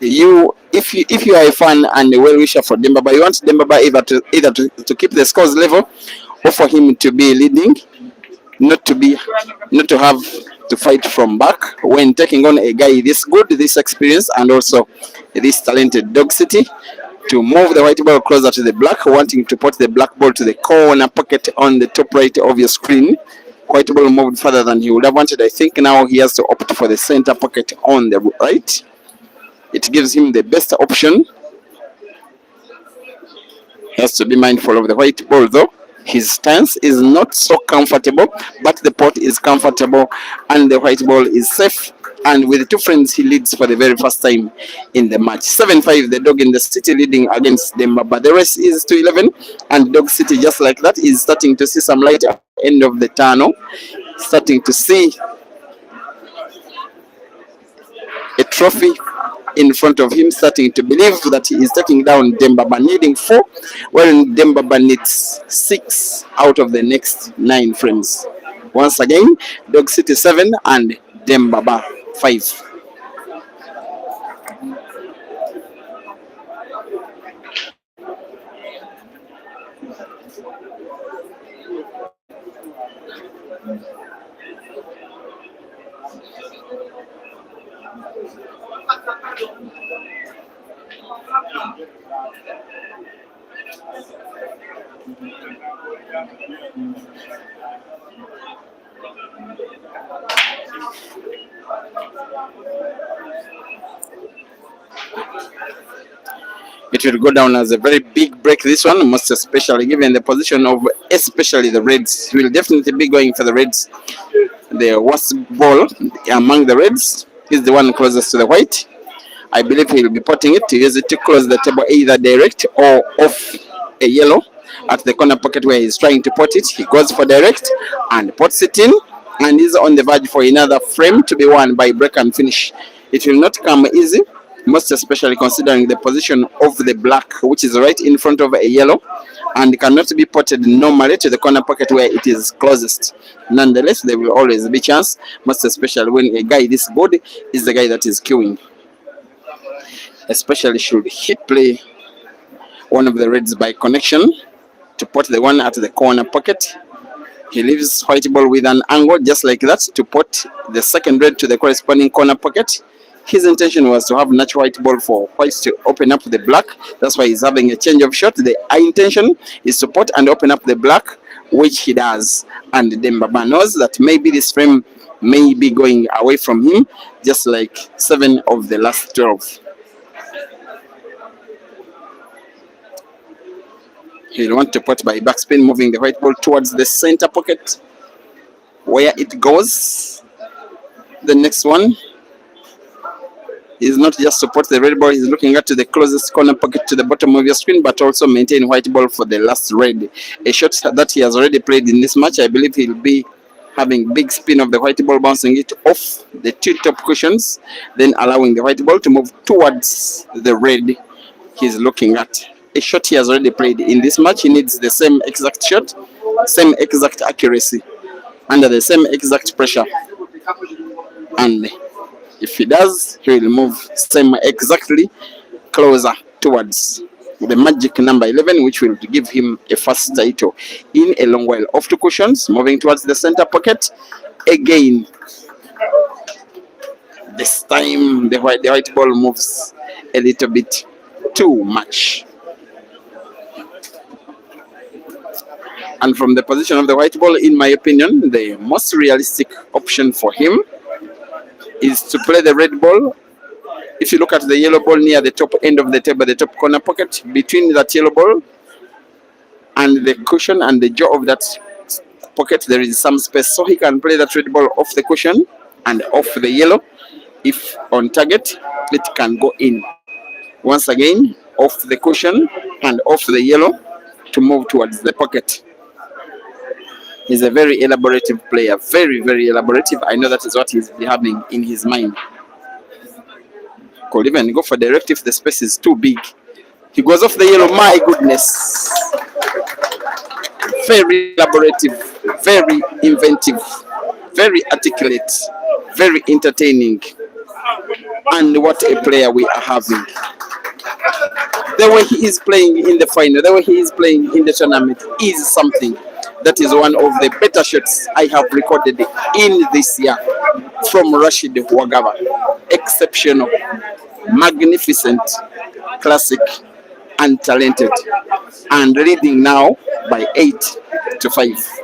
if you are a fan and a well-wisher for Dembaba, you want Dembaba either to keep the scores level or for him to be leading, not to have to fight from back when taking on a guy this good, this experienced, and also this talented Dog City, to move the white ball closer to the black, wanting to put the black ball to the corner pocket on the top right of your screen. White ball moved further than he would have wanted. I think now he has to opt for the center pocket on the right. It gives him the best option. He has to be mindful of the white ball though. His stance is not so comfortable, but the pot is comfortable and the white ball is safe. And with 2 friends, he leads for the very first time in the match. 7-5, the Dog in the City leading against Dembaba. The rest is 2-11, and Dog City, just like that, is starting to see some light at the end of the tunnel. Starting to see a trophy in front of him, starting to believe that he is taking down Dembaba, needing 4, while Dembaba needs 6 out of the next 9 frames. Once again, Dog City 7 and Dembaba 5. It will go down as a very big break, this one, most especially given the position of especially the Reds. He will definitely be going for the Reds. The worst ball among the Reds is the one closest to the white. I believe he will be putting it to use it to close the table either direct or off a yellow at the corner pocket where he's trying to put it. He goes for direct and puts it in and is on the verge for another frame to be won by break and finish. It will not come easy, most especially considering the position of the black, which is right in front of a yellow and cannot be potted normally to the corner pocket where it is closest. Nonetheless, there will always be chance, most especially when a guy this good is the guy that is queuing. Especially should he play one of the Reds by connection to put the one at the corner pocket. He leaves white ball with an angle just like that to put the second red to the corresponding corner pocket. His intention was to have natural white ball for white to open up the black. That's why he's having a change of shot. The intention is to put and open up the black, which he does. And Dembaba knows that maybe this frame may be going away from him, just like 7 of the last 12. He'll want to put by backspin, moving the white ball towards the center pocket where it goes. The next one is not just to put the red ball, he's looking at the closest corner pocket to the bottom of your screen, but also maintain white ball for the last red. A shot that he has already played in this match. I believe he'll be having big spin of the white ball, bouncing it off the 2 top cushions, then allowing the white ball to move towards the red he's looking at. A shot he has already played in this match. He needs the same exact shot, same exact accuracy, under the same exact pressure. And if he does, he will move same exactly closer towards the magic number 11, which will give him a first title in a long while. Off 2 cushions, moving towards the center pocket. Again, this time the white ball moves a little bit too much. And from the position of the white ball, in my opinion, the most realistic option for him is to play the red ball. If you look at the yellow ball near the top end of the table, the top corner pocket, between that yellow ball and the cushion and the jaw of that pocket, there is some space. So he can play that red ball off the cushion and off the yellow. If on target, it can go in. Once again, off the cushion and off the yellow to move towards the pocket. He's a very elaborative player, very, very elaborative. I know that is what he's having in his mind. Could even go for direct if the space is too big. He goes off the yellow, my goodness. Very elaborative, very inventive, very articulate, very entertaining. And what a player we are having. The way he is playing in the final, the way he is playing in the tournament is something. That is one of the better shots I have recorded in this year from Rashid Wagaba. Exceptional, magnificent, classic, and talented. And leading now by 8-5.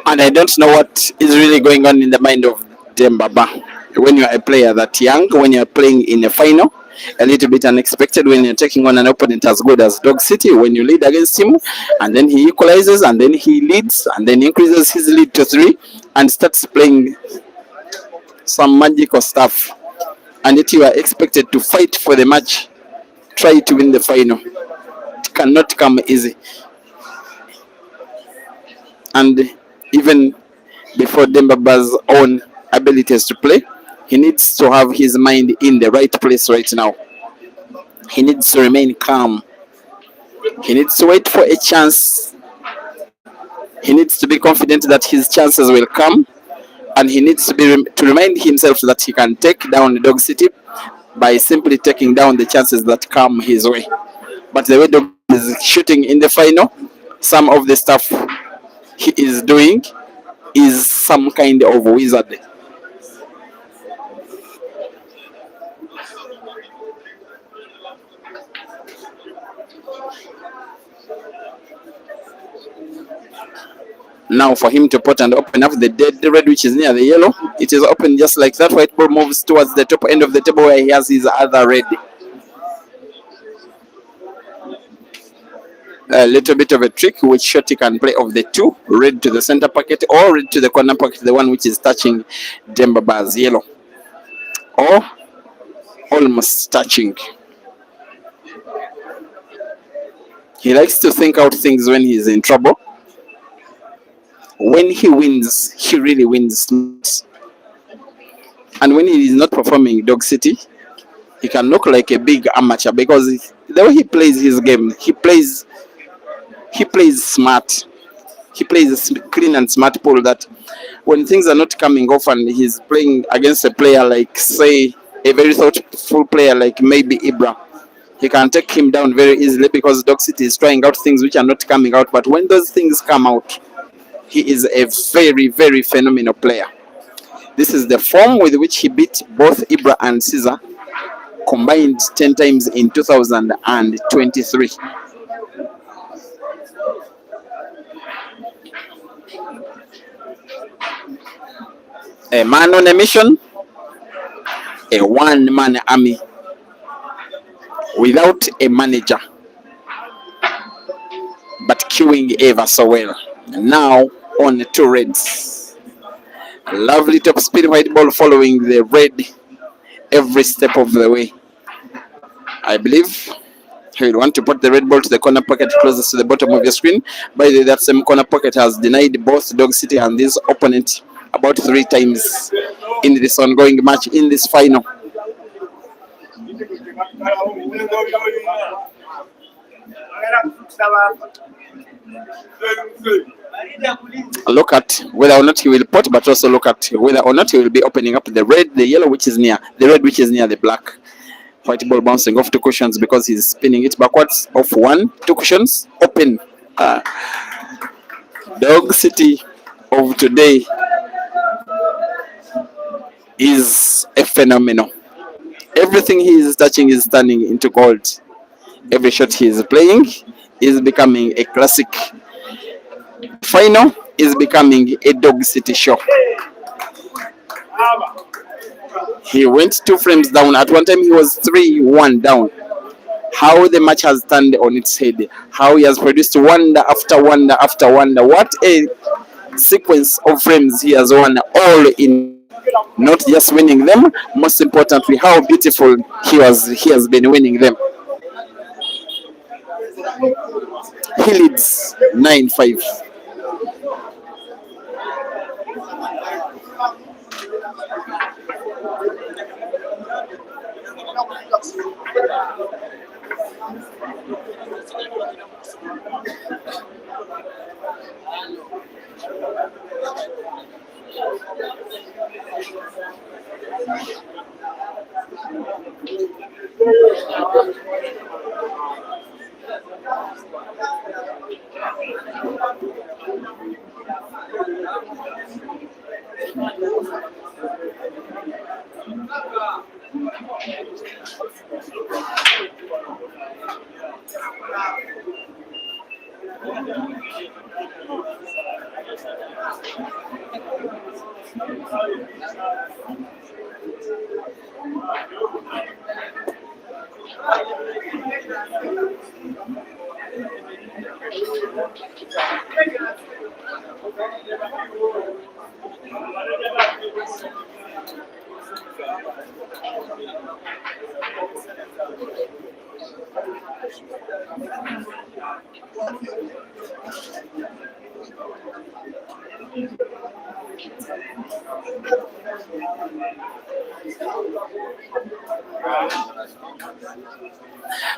And I don't know what is really going on in the mind of Dembaba. When you are a player that young, when you are playing in a final, a little bit unexpected when you're taking on an opponent as good as Dog City, when you lead against him, and then he equalizes, and then he leads, and then increases his lead to 3, and starts playing some magical stuff. and yet you are expected to fight for the match, try to win the final. It cannot come easy. And even before Dembaba's own abilities to play, he needs to have his mind in the right place right now. He needs to remain calm. He needs to wait for a chance. He needs to be confident that his chances will come, and he needs to remind himself that he can take down Dog City by simply taking down the chances that come his way. But the way Dog is shooting in the final, some of the stuff he is doing is some kind of wizard. Now for him to put and open up the dead red, which is near the yellow, it is open just like that. White ball moves towards the top end of the table where he has his other red. A little bit of a trick which Shorty can play of the two, red to the center pocket or red to the corner pocket, the one which is touching Dembaba's yellow, or almost touching. He likes to think out things when he's in trouble. When he wins, he really wins. And when he is not performing Dog City, he can look like a big amateur because the way he plays his game, he plays smart. He plays a clean and smart pool that when things are not coming off and he's playing against a player like, say, a very thoughtful player like maybe Ibra, he can take him down very easily because Dog City is trying out things which are not coming out. But when those things come out, he is a very, very phenomenal player. This is the form with which he beat both Ibra and Caesar combined 10 times in 2023. A man on a mission, a one-man army without a manager, but queuing ever so well. Now on two reds. A lovely top speed white ball following the red every step of the way. I believe he will want to put the red ball to the corner pocket closest to the bottom of your screen. By the way, that same corner pocket has denied both Dog City and this opponent about 3 times in this ongoing match, in this final. Look at whether or not he will put, but also look at whether or not he will be opening up the red, the yellow, which is near the red, which is near the black. White ball bouncing off 2 cushions because he's spinning it backwards. Off 1, 2 cushions, open. Dog City of today is a phenomenon. Everything he is touching is turning into gold. Every shot he is playing is becoming a classic. Final is becoming a Dog City show. He went 2 frames down. At one time he was 3-1 down. How the match has turned on its head. How he has produced wonder after wonder after wonder. What a sequence of frames he has won, all in. Not just winning them, most importantly, how beautiful he has been winning them. He leads 9-5.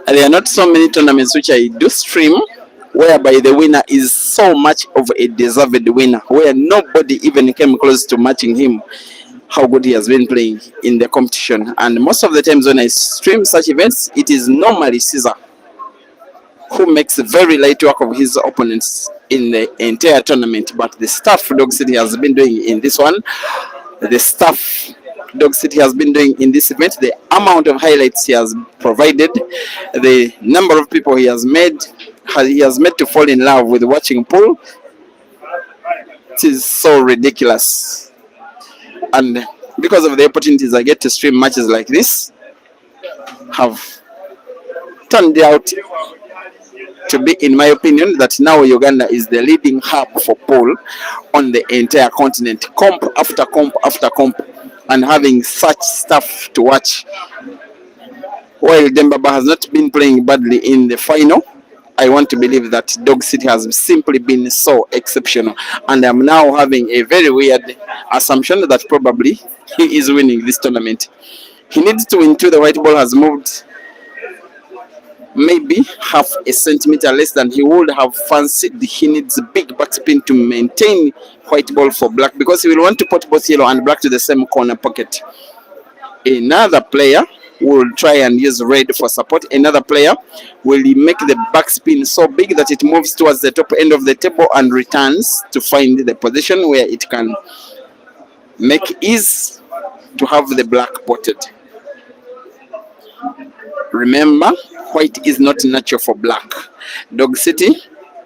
There are not so many tournaments which I do stream whereby the winner is so much of a deserved winner, where nobody even came close to matching him, how good he has been playing in the competition. And most of the times when I stream such events, it is normally Caesar who makes very light work of his opponents in the entire tournament. But the stuff Dog City has been doing in this one, the stuff Dog City has been doing in this event, the amount of highlights he has provided, the number of people he has made to fall in love with watching pool, it is so ridiculous. And because of the opportunities I get to stream matches like this, have turned out to be, in my opinion, that now Uganda is the leading hub for pool on the entire continent, comp after comp after comp, and having such stuff to watch. While Dembaba has not been playing badly in the final, I want to believe that Dog City has simply been so exceptional, and I'm now having a very weird assumption that probably he is winning this tournament. He needs to win too. The white ball has moved maybe half a centimeter less than he would have fancied. He needs a big backspin to maintain white ball for black, because he will want to put both yellow and black to the same corner pocket. Another player will try and use red for support. Another player will make the backspin so big that it moves towards the top end of the table and returns to find the position where it can make ease to have the black potted. Remember, white is not natural for black. Dog City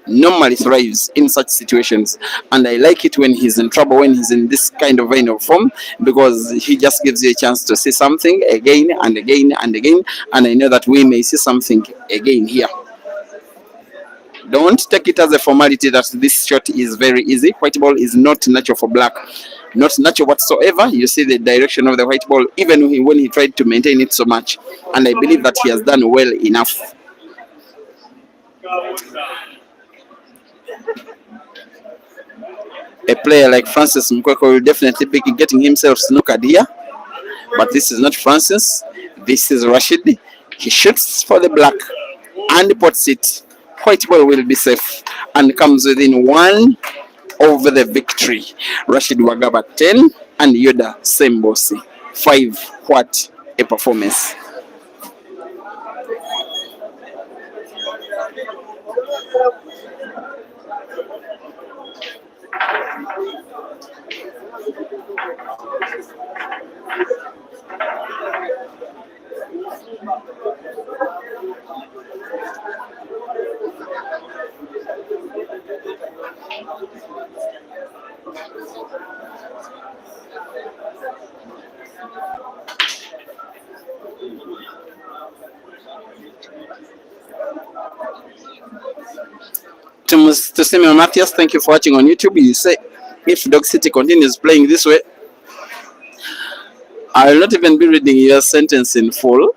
normally thrives in such situations, and I like it when he's in trouble, when he's in this kind of vein of form, because he just gives you a chance to see something again and again and again, and I know that we may see something again here. Don't take it as a formality that this shot is very easy. White ball is not natural for black. Not natural whatsoever. You see the direction of the white ball, even when he tried to maintain it so much. And I believe that he has done well enough. A player like Francis Mkweko will definitely be getting himself snookered here. But this is not Francis. This is Rashid. He shoots for the black and puts it. White ball will be safe and comes within one over the victory. Rashid Wagaba 10 and Yudah Saembuusi 5. What a performance. To Samuel Matthias, thank you for watching on YouTube. You say, if Dog City continues playing this way, I will not even be reading your sentence in full.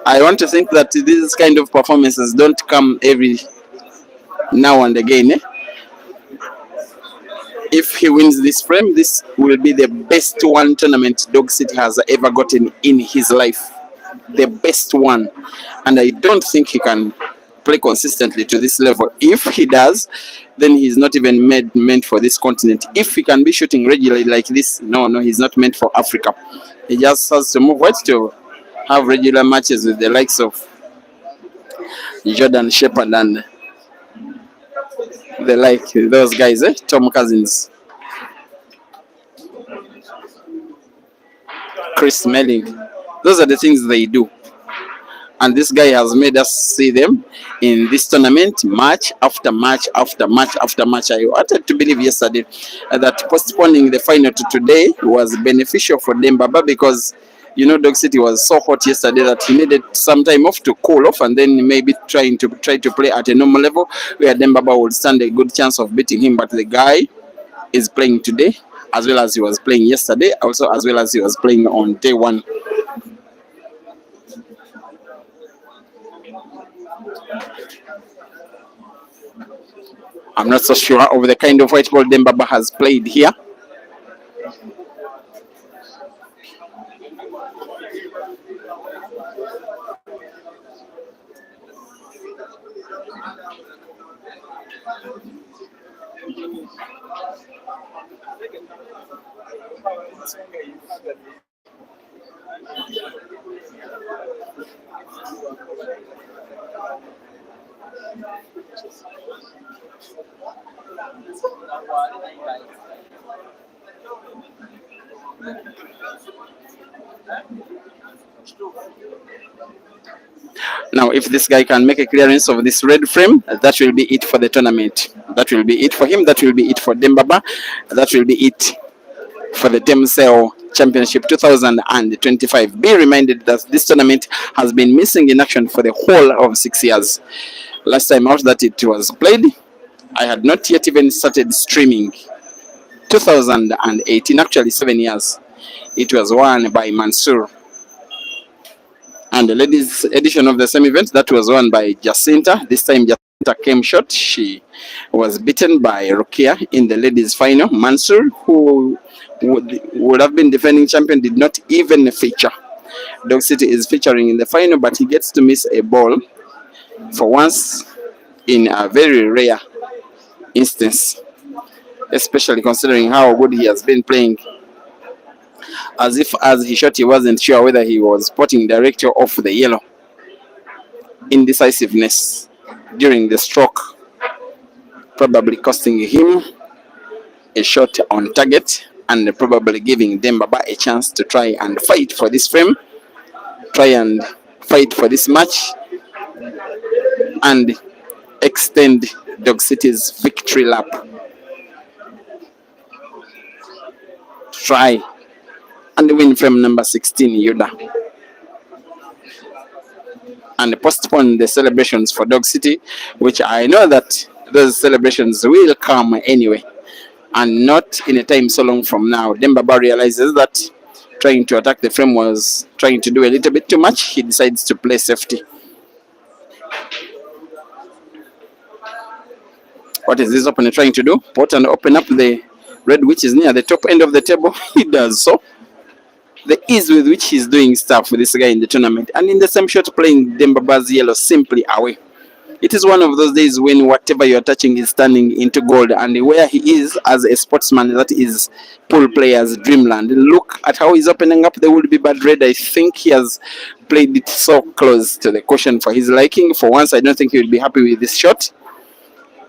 I want to think that these kind of performances don't come every now and again. If he wins this frame, this will be the best one tournament Dog City has ever gotten in his life. The best one. And I don't think he can play consistently to this level. If he does, then he's not even meant for this continent. If he can be shooting regularly like this, no, he's not meant for Africa. He just has to move white to have regular matches with the likes of Jordan Shepard and the like, those guys, Tom Cousins, Chris Smelling. Those are the things they do. And this guy has made us see them in this tournament, match after match after match after match. I wanted to believe yesterday that postponing the final to today was beneficial for Dembaba, because you know Dog City was so hot yesterday that he needed some time off to cool off, and then maybe try to play at a normal level where Dembaba would stand a good chance of beating him. But the guy is playing today as well as he was playing yesterday, also as well as he was playing on day one. I'm not so sure of the kind of white ball Dembaba has played here. Now, if this guy can make a clearance of this red frame, that will be it for the tournament. That will be it for him. That will be it for Dembaba. That will be it for the TEMUSEO Championship 2025. Be reminded that this tournament has been missing in action for the whole of 6 years. Last time out that it was played, I had not yet even started streaming. 2018, actually 7 years. It was won by Mansour. And the ladies' edition of the same event, that was won by Jacinta. This time Jacinta came short. She was beaten by Rukia in the ladies' final. Mansour, who would have been defending champion, did not even feature. Dog City is featuring in the final, but he gets to miss a ball for once in a very rare instance, especially considering how good he has been playing. As if as he shot, he wasn't sure whether he was spotting directly off the yellow. Indecisiveness during the stroke probably costing him a shot on target and probably giving Dembaba a chance to try and fight for this frame, try and fight for this match and extend Dog City's victory lap. Try and win frame number 16, Yudah, and postpone the celebrations for Dog City, which I know that those celebrations will come anyway, and not in a time so long from now. Dembaba realizes that trying to attack the frame was trying to do a little bit too much. He decides to play safety. What is this opponent trying to do? Put and open up the red, which is near the top end of the table. He does so. The ease with which he's doing stuff with this guy in the tournament, and in the same shot playing Dembaba's yellow simply away. It is one of those days when whatever you're touching is turning into gold, and where he is as a sportsman, that is pool player's dreamland. Look at how he's opening up the would-be bad red. I think he has played it so close to the cushion for his liking. For once, I don't think he will be happy with this shot,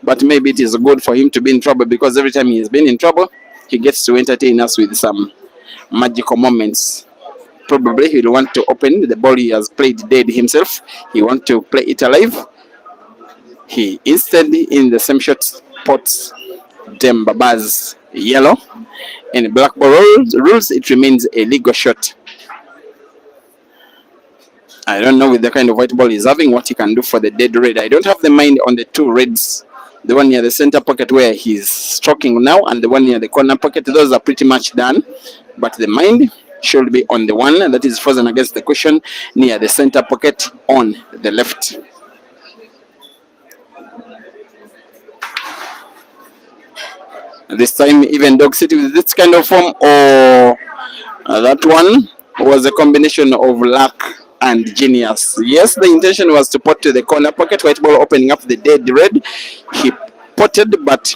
but maybe it is good for him to be in trouble, because every time he has been in trouble, he gets to entertain us with some magical moments. Probably he'll want to open the ball he has played dead himself. He wants to play it alive. He instead, in the same shot, spots Dembaba's yellow. In black ball rules, it remains a legal shot. I don't know with the kind of white ball he's having what he can do for the dead red. I don't have the mind on the two reds. The one near the center pocket where he's stroking now, and the one near the corner pocket. Those are pretty much done. But the mind should be on the one that is frozen against the cushion near the center pocket on the left. This time, even Dog City with this kind of form, or that one was a combination of luck and genius. Yes, the intention was to pot to the corner pocket, white ball opening up the dead red. He potted, but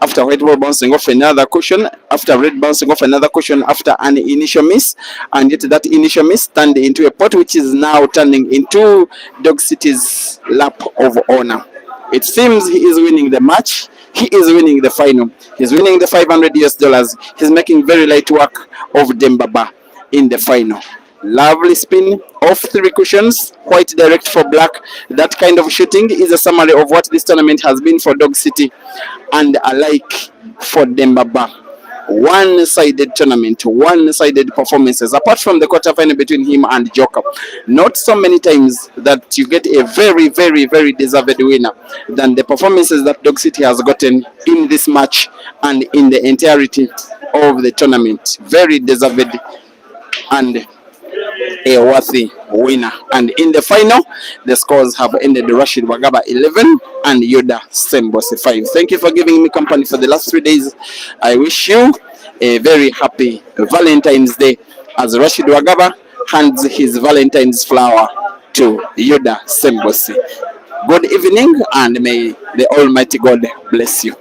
after white ball bouncing off another cushion, after red bouncing off another cushion, after an initial miss, and yet that initial miss turned into a pot, which is now turning into Dog City's lap of honor. It seems he is winning the match. He is winning the final. He's winning the $500. He's making very light work of Dembaba in the final. Lovely spin off 3 cushions, white direct for black. That kind of shooting is a summary of what this tournament has been for Dog City and alike for Dembaba. One-sided tournament, one-sided performances, apart from the quarterfinal between him and Joker. Not so many times that you get a very, very, very deserved winner than the performances that Dog City has gotten in this match and in the entirety of the tournament. Very deserved and a worthy winner. And in the final, the scores have ended: Rashid Wagaba 11 and Yudah Saembuusi 5. Thank you for giving me company for the last 3 days. I wish you a very happy Valentine's Day as Rashid Wagaba hands his Valentine's flower to Yudah Saembuusi. Good evening, and may the Almighty God bless you.